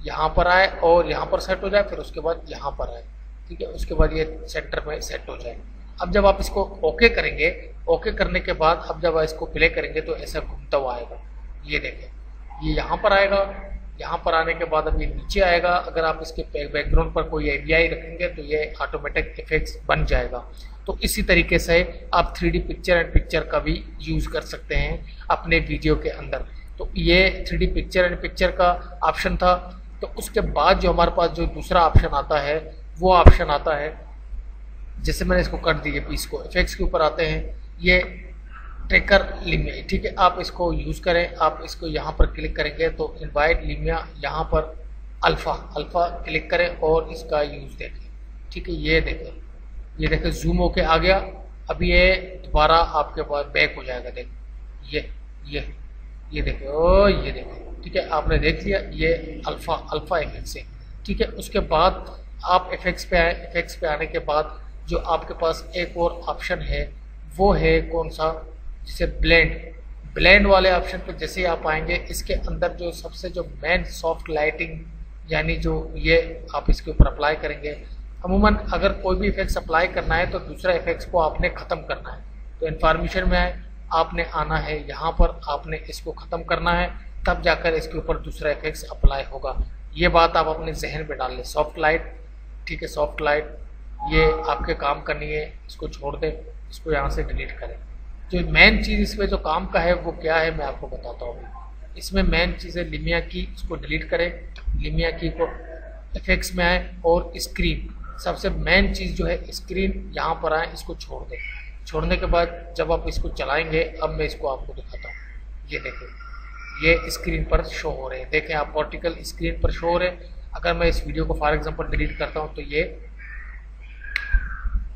Speaker 1: यहाँ पर आए और यहाँ पर सेट हो जाए, फिर उसके बाद यहाँ पर आए। ठीक है, उसके बाद ये सेंटर में सेट हो जाए। अब जब आप इसको ओके करेंगे, ओके करने के बाद अब जब इसको प्ले करेंगे तो ऐसा घूमता हुआ आएगा। ये देखें, ये यहाँ पर आएगा। यहाँ पर आने के बाद अब ये नीचे आएगा। अगर आप इसके बैकग्राउंड पर कोई AVI रखेंगे तो ये ऑटोमेटिक इफेक्ट्स बन जाएगा। तो इसी तरीके से आप 3D पिक्चर एंड पिक्चर का भी यूज कर सकते हैं अपने वीडियो के अंदर। तो ये 3D पिक्चर एंड पिक्चर का ऑप्शन था। तो उसके बाद जो हमारे पास जो दूसरा ऑप्शन आता है वो ऑप्शन आता है, जैसे मैंने इसको कर दिए पीस को, इफेक्ट्स के ऊपर आते हैं, ये ट्रेकर लिमिया। ठीक है, आप इसको यूज करें। आप इसको यहाँ पर क्लिक करेंगे तो इनवाइट लिमिया, यहाँ पर अल्फा क्लिक करें और इसका यूज देखें। ठीक है, ये देखें जूम होके आ गया। अब ये दोबारा आपके पास बैक हो जाएगा। देखें ये देखें, ओ ये देखें। ठीक है, आपने देख लिया, ये अल्फा इफेक्ट्स है। ठीक है, उसके बाद आप इफेक्ट्स पे आए। इफेक्ट्स पे आने के बाद जो आपके पास एक और ऑप्शन है वो है कौन सा, जिसे ब्लेंड वाले ऑप्शन पे जैसे ही आप आएंगे, इसके अंदर जो सबसे जो मेन सॉफ्ट लाइटिंग, यानी जो ये आप इसके ऊपर अप्लाई करेंगे। अमूमन अगर कोई भी इफेक्ट्स अप्लाई करना है तो दूसरा इफेक्ट्स को आपने ख़त्म करना है। तो इन्फॉर्मेशन में आए, आपने आना है यहाँ पर, आपने इसको ख़त्म करना है, तब जाकर इसके ऊपर दूसरा इफेक्ट्स अप्लाई होगा। ये बात आप अपने जहन में डाल लें। सॉफ्ट लाइट, ठीक है, सॉफ्ट लाइट ये आपके काम करनी है, इसको छोड़ दें, इसको यहाँ से डिलीट करें। जो मेन चीज़ इसमें जो काम का है वो क्या है मैं आपको बताता हूँ। इसमें मेन चीज़ है लिमिया की, इसको डिलीट करें। लिमिया की को इफेक्ट्स में आए और स्क्रीन, सबसे मेन चीज़ जो है स्क्रीन, यहाँ पर आए, इसको छोड़ दें। छोड़ने के बाद जब आप इसको चलाएंगे, अब मैं इसको आपको दिखाता हूँ। ये देखें, ये स्क्रीन पर शो हो रहे हैं। देखें आप, वर्टिकल स्क्रीन पर शो हो रहे हैं। अगर मैं इस वीडियो को फॉर एग्जांपल डिलीट करता हूँ तो ये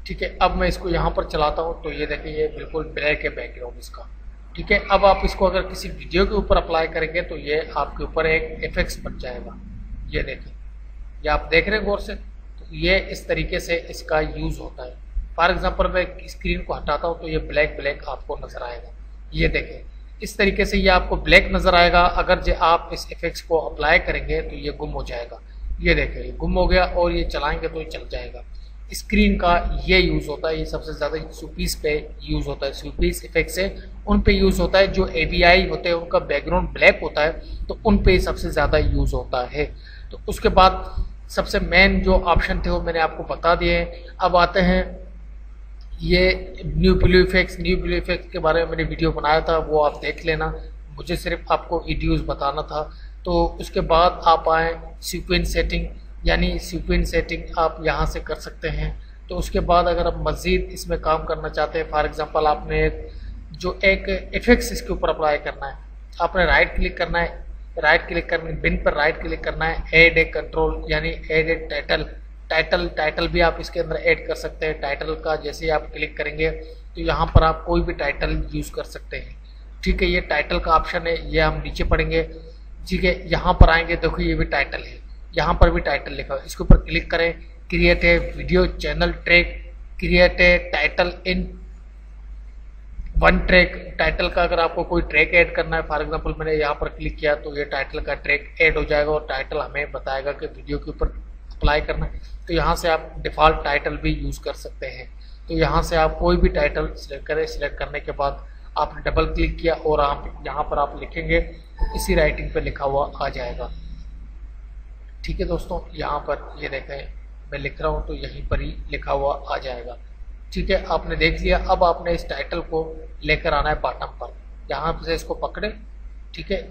Speaker 1: ठीक है, अब मैं इसको यहाँ पर चलाता हूँ तो ये देखिए ये बिल्कुल ब्लैक है बैकग्राउंड इसका। ठीक है, अब आप इसको अगर किसी वीडियो के ऊपर अप्लाई करेंगे तो ये आपके ऊपर एक इफेक्ट्स बन जाएगा। ये देखिए, ये आप देख रहे हैं गौर से, तो ये इस तरीके से इसका यूज़ होता है। फॉर एग्जांपल मैं स्क्रीन को हटाता हूँ तो ये ब्लैक ब्लैक आपको नज़र आएगा। ये देखें, इस तरीके से ये आपको ब्लैक नज़र आएगा। अगर जो आप इस इफेक्ट्स को अप्लाई करेंगे तो ये गुम हो जाएगा। ये देखें, ये गुम हो गया और ये चलाएंगे तो ये चल जाएगा। स्क्रीन का ये यूज़ होता है, ये सबसे ज़्यादा सुपीस पे यूज़ होता है। सुपीस इफेक्ट से उन पे यूज़ होता है जो AVI होते हैं, उनका बैकग्राउंड ब्लैक होता है तो उन पे सबसे ज़्यादा यूज़ होता है। तो उसके बाद सबसे मेन जो ऑप्शन थे वो मैंने आपको बता दिए हैं। अब आते हैं ये न्यू ब्लू इफेक्ट्स के बारे में मैंने वीडियो बनाया था, वो आप देख लेना। मुझे सिर्फ आपको ईडीयूज बताना था। तो उसके बाद आप आए सीक्वेंस सेटिंग, यानी सीक्वेंस सेटिंग आप यहाँ से कर सकते हैं। तो उसके बाद अगर आप मज़ीद इसमें काम करना चाहते हैं, फॉर एग्जांपल आपने जो एक इफेक्ट्स इसके ऊपर अप्लाई करना है, आपने राइट क्लिक करना है, बिन पर राइट क्लिक करना है, ऐड ए कंट्रोल यानी ऐड ए टाइटल भी आप इसके अंदर ऐड कर सकते हैं। टाइटल का जैसे ही आप क्लिक करेंगे तो यहाँ पर आप कोई भी टाइटल यूज़ कर सकते हैं। ठीक है, ये टाइटल का ऑप्शन है, ये हम नीचे पढ़ेंगे। ठीक है, यहाँ पर आएंगे, देखो ये भी टाइटल है, यहाँ पर भी टाइटल लिखा है, इसके ऊपर क्लिक करें। Create a video channel track, create a title in one track. Title का अगर आपको कोई ट्रैक ऐड करना है, फॉर एग्जांपल मैंने यहाँ पर क्लिक किया तो ये टाइटल का ट्रैक ऐड हो जाएगा और टाइटल हमें बताएगा कि वीडियो के ऊपर अप्लाई करना है। तो यहाँ से आप डिफ़ॉल्ट टाइटल भी यूज़ कर सकते हैं। तो यहाँ से आप कोई भी टाइटल सिलेक्ट करें, सिलेक्ट करने के बाद आपने डबल क्लिक किया और आप यहाँ पर आप लिखेंगे, इसी राइटिंग पर लिखा हुआ आ जाएगा। ठीक है दोस्तों, यहाँ पर ये देखें मैं लिख रहा हूँ तो यहीं पर ही लिखा हुआ आ जाएगा। ठीक है, आपने देख लिया। अब आपने इस टाइटल को लेकर आना है बॉटम पर, यहाँ से इसको पकड़े। ठीक है,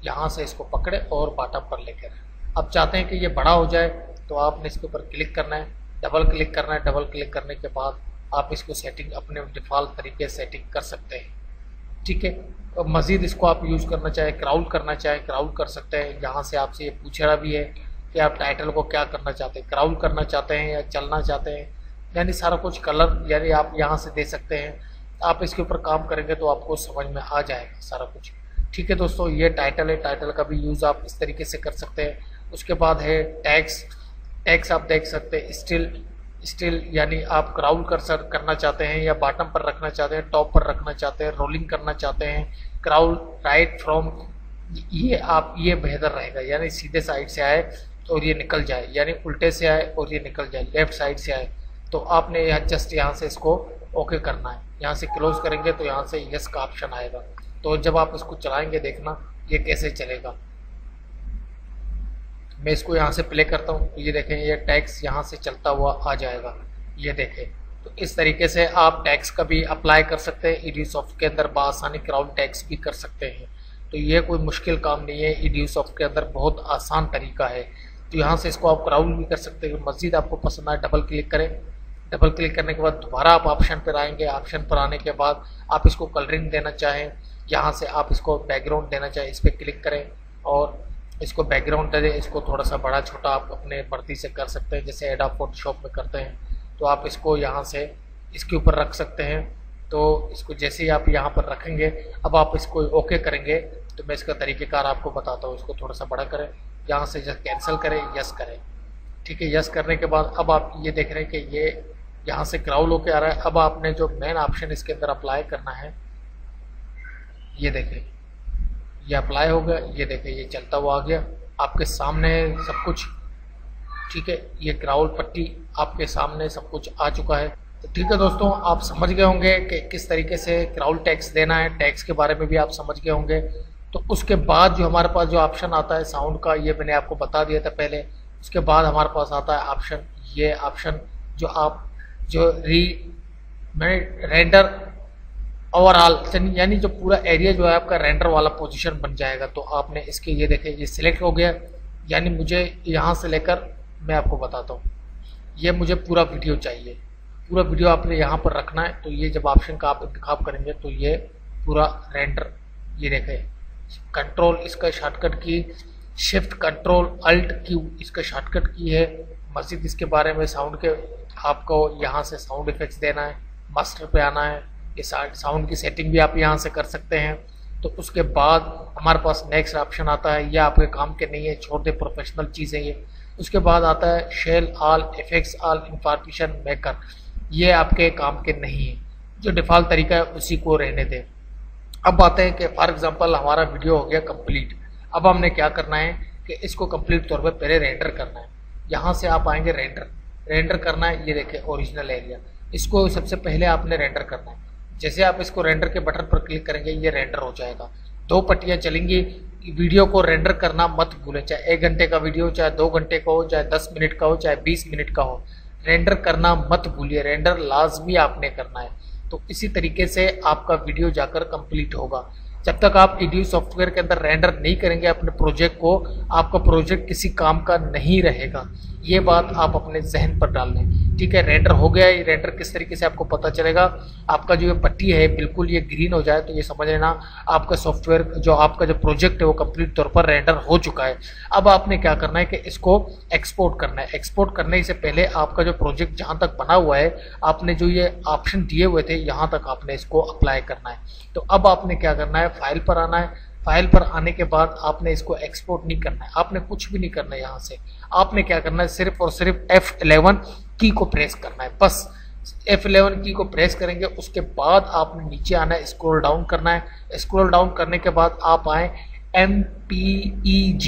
Speaker 1: यहाँ से इसको पकड़े और बॉटम पर लेकर आए। अब चाहते हैं कि ये बड़ा हो जाए तो आपने इसके ऊपर क्लिक करना है, डबल क्लिक करना है। डबल क्लिक करने के बाद आप इसको सेटिंग अपने डिफ़ॉल्ट तरीके से सेटिंग कर सकते हैं। ठीक है, और मज़ीद इसको आप यूज़ करना चाहे, क्राउड करना चाहे क्राउड कर सकते हैं। यहाँ से आपसे ये पूछ रहा भी है कि आप टाइटल को क्या करना चाहते हैं, क्राउड करना चाहते हैं या चलना चाहते हैं, यानी सारा कुछ कलर यानी आप यहाँ से दे सकते हैं। आप इसके ऊपर काम करेंगे तो आपको समझ में आ जाएगा सारा कुछ। ठीक है दोस्तों, ये टाइटल है, टाइटल का भी यूज़ आप इस तरीके से कर सकते हैं। उसके बाद है टैग्स आप देख सकते हैं। स्टिल यानी आप क्राउड करना चाहते हैं या बॉटम पर रखना चाहते हैं, टॉप पर रखना चाहते हैं, रोलिंग करना चाहते हैं, क्राउड राइट फ्रॉम, ये बेहतर रहेगा, यानी सीधे साइड से आए और ये निकल जाए, यानी उल्टे से आए और ये निकल जाए, लेफ्ट साइड से आए। तो आपने यहाँ जस्ट यहाँ से इसको ओके करना है। यहाँ से क्लोज करेंगे तो यहाँ से यस का ऑप्शन आएगा। तो जब आप इसको चलाएंगे देखना ये कैसे चलेगा। मैं इसको यहाँ से प्ले करता हूँ तो ये देखें ये टैक्स यहाँ से चलता हुआ आ जाएगा। ये देखें, तो इस तरीके से आप टैक्स का भी अप्लाई कर सकते हैं। ईडीसॉफ्ट के अंदर बआसानी क्राउड टैक्स भी कर सकते हैं। तो ये कोई मुश्किल काम नहीं है, ईडीसॉफ्ट के अंदर बहुत आसान तरीका है। तो यहाँ से इसको आप क्राउड भी कर सकते हैं। मज़ीद आपको पसंद आए डबल क्लिक करें। डबल क्लिक करने के बाद दोबारा आप ऑप्शन पर आएंगे। ऑप्शन पर आने के बाद आप इसको कलरिंग देना चाहें, यहाँ से आप इसको बैकग्राउंड देना चाहें, इस पर क्लिक करें और इसको बैकग्राउंड दे दें। इसको थोड़ा सा बड़ा छोटा आप अपने मर्जी से कर सकते हैं, जैसे एडोब फोटोशॉप में करते हैं। तो आप इसको यहाँ से इसके ऊपर रख सकते हैं। तो इसको जैसे ही आप यहाँ पर रखेंगे, अब आप इसको ओके करेंगे तो मैं इसका तरीक़ेकार आपको बताता हूँ। इसको थोड़ा सा बड़ा करें, यहाँ से जस्ट कैंसिल करें, यस करें। ठीक है, यस करने के बाद अब आप ये देख रहे हैं कि ये यहाँ से क्राउड होके आ रहा है। अब आपने जो मेन ऑप्शन इसके अंदर अप्लाई करना है, ये देखें ये अप्लाई हो गया। ये देखें ये चलता हुआ आ गया आपके सामने सब कुछ। ठीक है, ये क्राउड पट्टी आपके सामने सब कुछ आ चुका है। तो ठीक है दोस्तों, आप समझ गए होंगे कि किस तरीके से क्राउड टैक्स देना है। टैक्स के बारे में भी आप समझ गए होंगे। तो उसके बाद जो हमारे पास जो ऑप्शन आता है साउंड का, ये मैंने आपको बता दिया था पहले। उसके बाद हमारे पास आता है ऑप्शन, ये ऑप्शन जो आप जो रेंडर ओवरऑल, यानी जो पूरा एरिया जो है आपका रेंडर वाला पोजीशन बन जाएगा। तो आपने इसके ये देखें ये सिलेक्ट हो गया, यानी मुझे यहाँ से लेकर मैं आपको बताता हूँ, ये मुझे पूरा वीडियो चाहिए। पूरा वीडियो आपने यहाँ पर रखना है। तो ये जब ऑप्शन का आप इंतखाब करेंगे तो ये पूरा रेंडर, ये देखें कंट्रोल इसका शॉर्टकट की, शिफ्ट कंट्रोल अल्ट क्यू इसका शॉर्टकट की है। मज़ीद इसके बारे में साउंड के आपको यहाँ से साउंड इफेक्ट्स देना है, मास्टर पे आना है, ये साउंड की सेटिंग भी आप यहाँ से कर सकते हैं। तो उसके बाद हमारे पास नेक्स्ट ऑप्शन आता है, ये आपके काम के नहीं है, छोड़ दे, प्रोफेशनल चीज़ है ये। उसके बाद आता है shell all effects all information maker, ये आपके काम के नहीं है, जो डिफ़ॉल्ट तरीका है उसी को रहने दें। अब आते हैं कि फॉर एग्जांपल हमारा वीडियो हो गया कंप्लीट। अब हमने क्या करना है कि इसको कंप्लीट तौर पे पहले रेंडर करना है। यहाँ से आप आएंगे रेंडर करना है, ये देखिए ओरिजिनल एरिया, इसको सबसे पहले आपने रेंडर करना है। जैसे आप इसको रेंडर के बटन पर क्लिक करेंगे ये रेंडर हो जाएगा, 2 पट्टियाँ चलेंगी। वीडियो को रेंडर करना मत भूलें, चाहे 1 घंटे का वीडियो, चाहे 2 घंटे का हो, चाहे 10 मिनट का हो, चाहे 20 मिनट का हो, रेंडर करना मत भूलिए, रेंडर लाजमी आपने करना है। तो इसी तरीके से आपका वीडियो जाकर कंप्लीट होगा। जब तक आप एडियो सॉफ्टवेयर के अंदर रेंडर नहीं करेंगे अपने प्रोजेक्ट को, आपका प्रोजेक्ट किसी काम का नहीं रहेगा। ये बात आप अपने जहन पर डाल लें, ठीक है। रेंडर हो गया, ये रेंडर किस तरीके से आपको पता चलेगा, आपका जो ये पट्टी है बिल्कुल ये ग्रीन हो जाए तो ये समझ लेना आपका सॉफ्टवेयर, जो आपका जो प्रोजेक्ट है वो कंप्लीट तौर पर रेंडर हो चुका है। अब आपने क्या करना है कि इसको एक्सपोर्ट करना है। एक्सपोर्ट करने से पहले आपका जो प्रोजेक्ट जहाँ तक बना हुआ है, आपने जो ये ऑप्शन दिए हुए थे यहाँ तक आपने इसको अप्लाई करना है। तो अब आपने क्या करना है, फाइल पर आना है। फाइल पर आने के बाद आपने इसको एक्सपोर्ट नहीं करना है, आपने कुछ भी नहीं करना है। यहाँ से आपने क्या करना है, सिर्फ और सिर्फ F11 की को प्रेस करना है, बस F11 की को प्रेस करेंगे। उसके बाद आपने नीचे आना है, स्क्रॉल डाउन करना है। स्क्रॉल डाउन करने के बाद आप आए MPEG,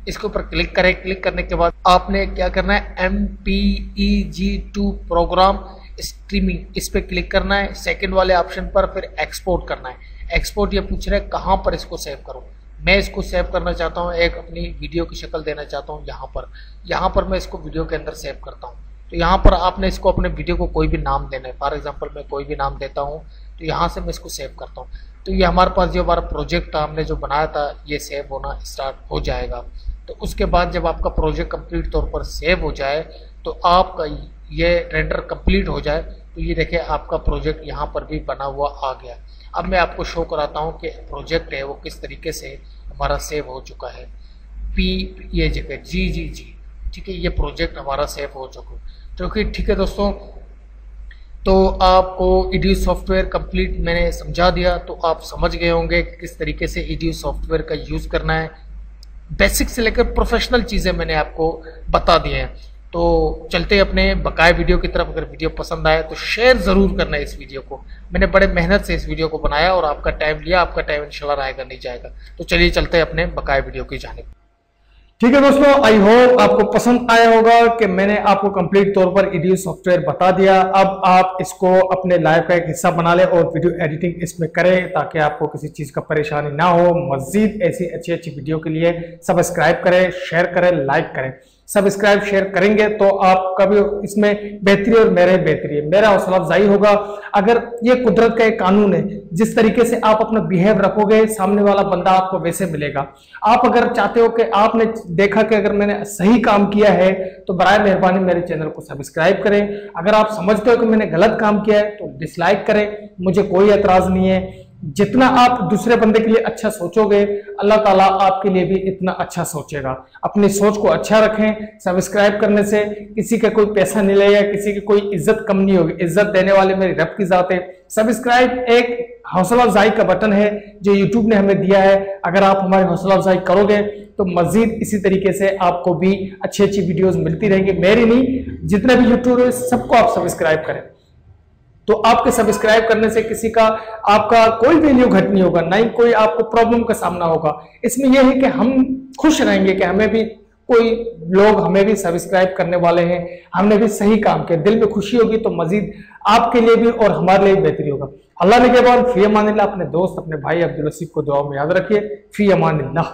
Speaker 1: इसके ऊपर क्लिक करें। क्लिक करने के बाद आपने क्या करना है, MPEG2 प्रोग्राम स्ट्रीमिंग, इस पर क्लिक करना है सेकंड वाले ऑप्शन पर, फिर एक्सपोर्ट करना है। एक्सपोर्ट ये पूछ रहा है कहाँ पर इसको सेव करूँ। मैं इसको सेव करना चाहता हूँ, एक अपनी वीडियो की शक्ल देना चाहता हूँ यहाँ पर मैं इसको वीडियो के अंदर सेव करता हूँ। तो यहाँ पर आपने इसको अपने वीडियो को कोई भी नाम देना है। फॉर एग्जांपल मैं कोई भी नाम देता हूँ, तो यहाँ से मैं इसको सेव करता हूँ। तो ये हमारे पास जो हमारा प्रोजेक्ट था, हमने जो बनाया था, ये सेव होना स्टार्ट हो जाएगा। तो उसके बाद जब आपका प्रोजेक्ट कंप्लीट तौर पर सेव हो जाए, तो आपका ये रेंडर कंप्लीट हो जाए, तो ये देखिए आपका प्रोजेक्ट यहाँ पर भी बना हुआ आ गया। अब मैं आपको शो कराता हूँ कि प्रोजेक्ट है वो किस तरीके से हमारा सेव हो चुका है। ये जगह जी, ठीक है, ये प्रोजेक्ट हमारा सेव हो चुका है। तो ठीक है दोस्तों, तो आपको एडियो सॉफ्टवेयर कंप्लीट मैंने समझा दिया, तो आप समझ गए होंगे कि किस तरीके से एडियो सॉफ्टवेयर का यूज़ करना है। बेसिक से लेकर प्रोफेशनल चीज़ें मैंने आपको बता दी हैं। तो चलते अपने बकाया वीडियो की तरफ। अगर वीडियो पसंद आए तो शेयर ज़रूर करना है इस वीडियो को। मैंने बड़े मेहनत से इस वीडियो को बनाया और आपका टाइम लिया, आपका टाइम इंशाल्लाह आएगा नहीं जाएगा। तो चलिए चलते हैं अपने बकाया वीडियो की जानिब।
Speaker 2: ठीक है दोस्तों, आई होप आपको पसंद आया होगा कि मैंने आपको कंप्लीट तौर पर एडियो सॉफ्टवेयर बता दिया। अब आप इसको अपने लाइफ का एक हिस्सा बना लें और वीडियो एडिटिंग इसमें करें, ताकि आपको किसी चीज़ का परेशानी ना हो। मजीद ऐसी अच्छी अच्छी वीडियो के लिए सब्सक्राइब करें, शेयर करें, लाइक करें। सब्सक्राइब शेयर करेंगे तो आपका भी इसमें बेहतरी और मेरे बेहतरी है, मेरा हौसला अफजाई होगा। अगर ये कुदरत का एक कानून है, जिस तरीके से आप अपना बिहेव रखोगे, सामने वाला बंदा आपको वैसे मिलेगा। आप अगर चाहते हो कि आपने देखा कि अगर मैंने सही काम किया है, तो बराए मेहरबानी मेरे चैनल को सब्सक्राइब करें। अगर आप समझते हो कि मैंने गलत काम किया है तो डिसलाइक करें, मुझे कोई एतराज नहीं है। जितना आप दूसरे बंदे के लिए अच्छा सोचोगे, अल्लाह ताला आपके लिए भी इतना अच्छा सोचेगा। अपनी सोच को अच्छा रखें। सब्सक्राइब करने से किसी का कोई पैसा नहीं लगेगा, किसी की कोई इज्जत कम नहीं होगी। इज्जत देने वाले मेरी रब की जात है। सब्सक्राइब एक हौसला अफजाई का बटन है जो यूट्यूब ने हमें दिया है। अगर आप हमारी हौसला अफजाई करोगे तो मजीद इसी तरीके से आपको भी अच्छी अच्छी वीडियोस मिलती रहेंगी। मेरी नहीं, जितने भी यूट्यूबर है सबको आप सब्सक्राइब करें। तो आपके सब्सक्राइब करने से किसी का आपका कोई वैल्यू घट नहीं होगा, ना ही कोई आपको प्रॉब्लम का सामना होगा। इसमें यह है कि हम खुश रहेंगे कि हमें भी कोई लोग हमें भी सब्सक्राइब करने वाले हैं, हमने भी सही काम किया, दिल में खुशी होगी। तो मजीद आपके लिए भी और हमारे लिए भी बेहतरी होगा। अल्लाह ने के बाद फी अमानिल्लाह। अपने दोस्त अपने भाई अब्दुल लतीफ को दुआ में याद रखिए। फी अमानिल्लाह।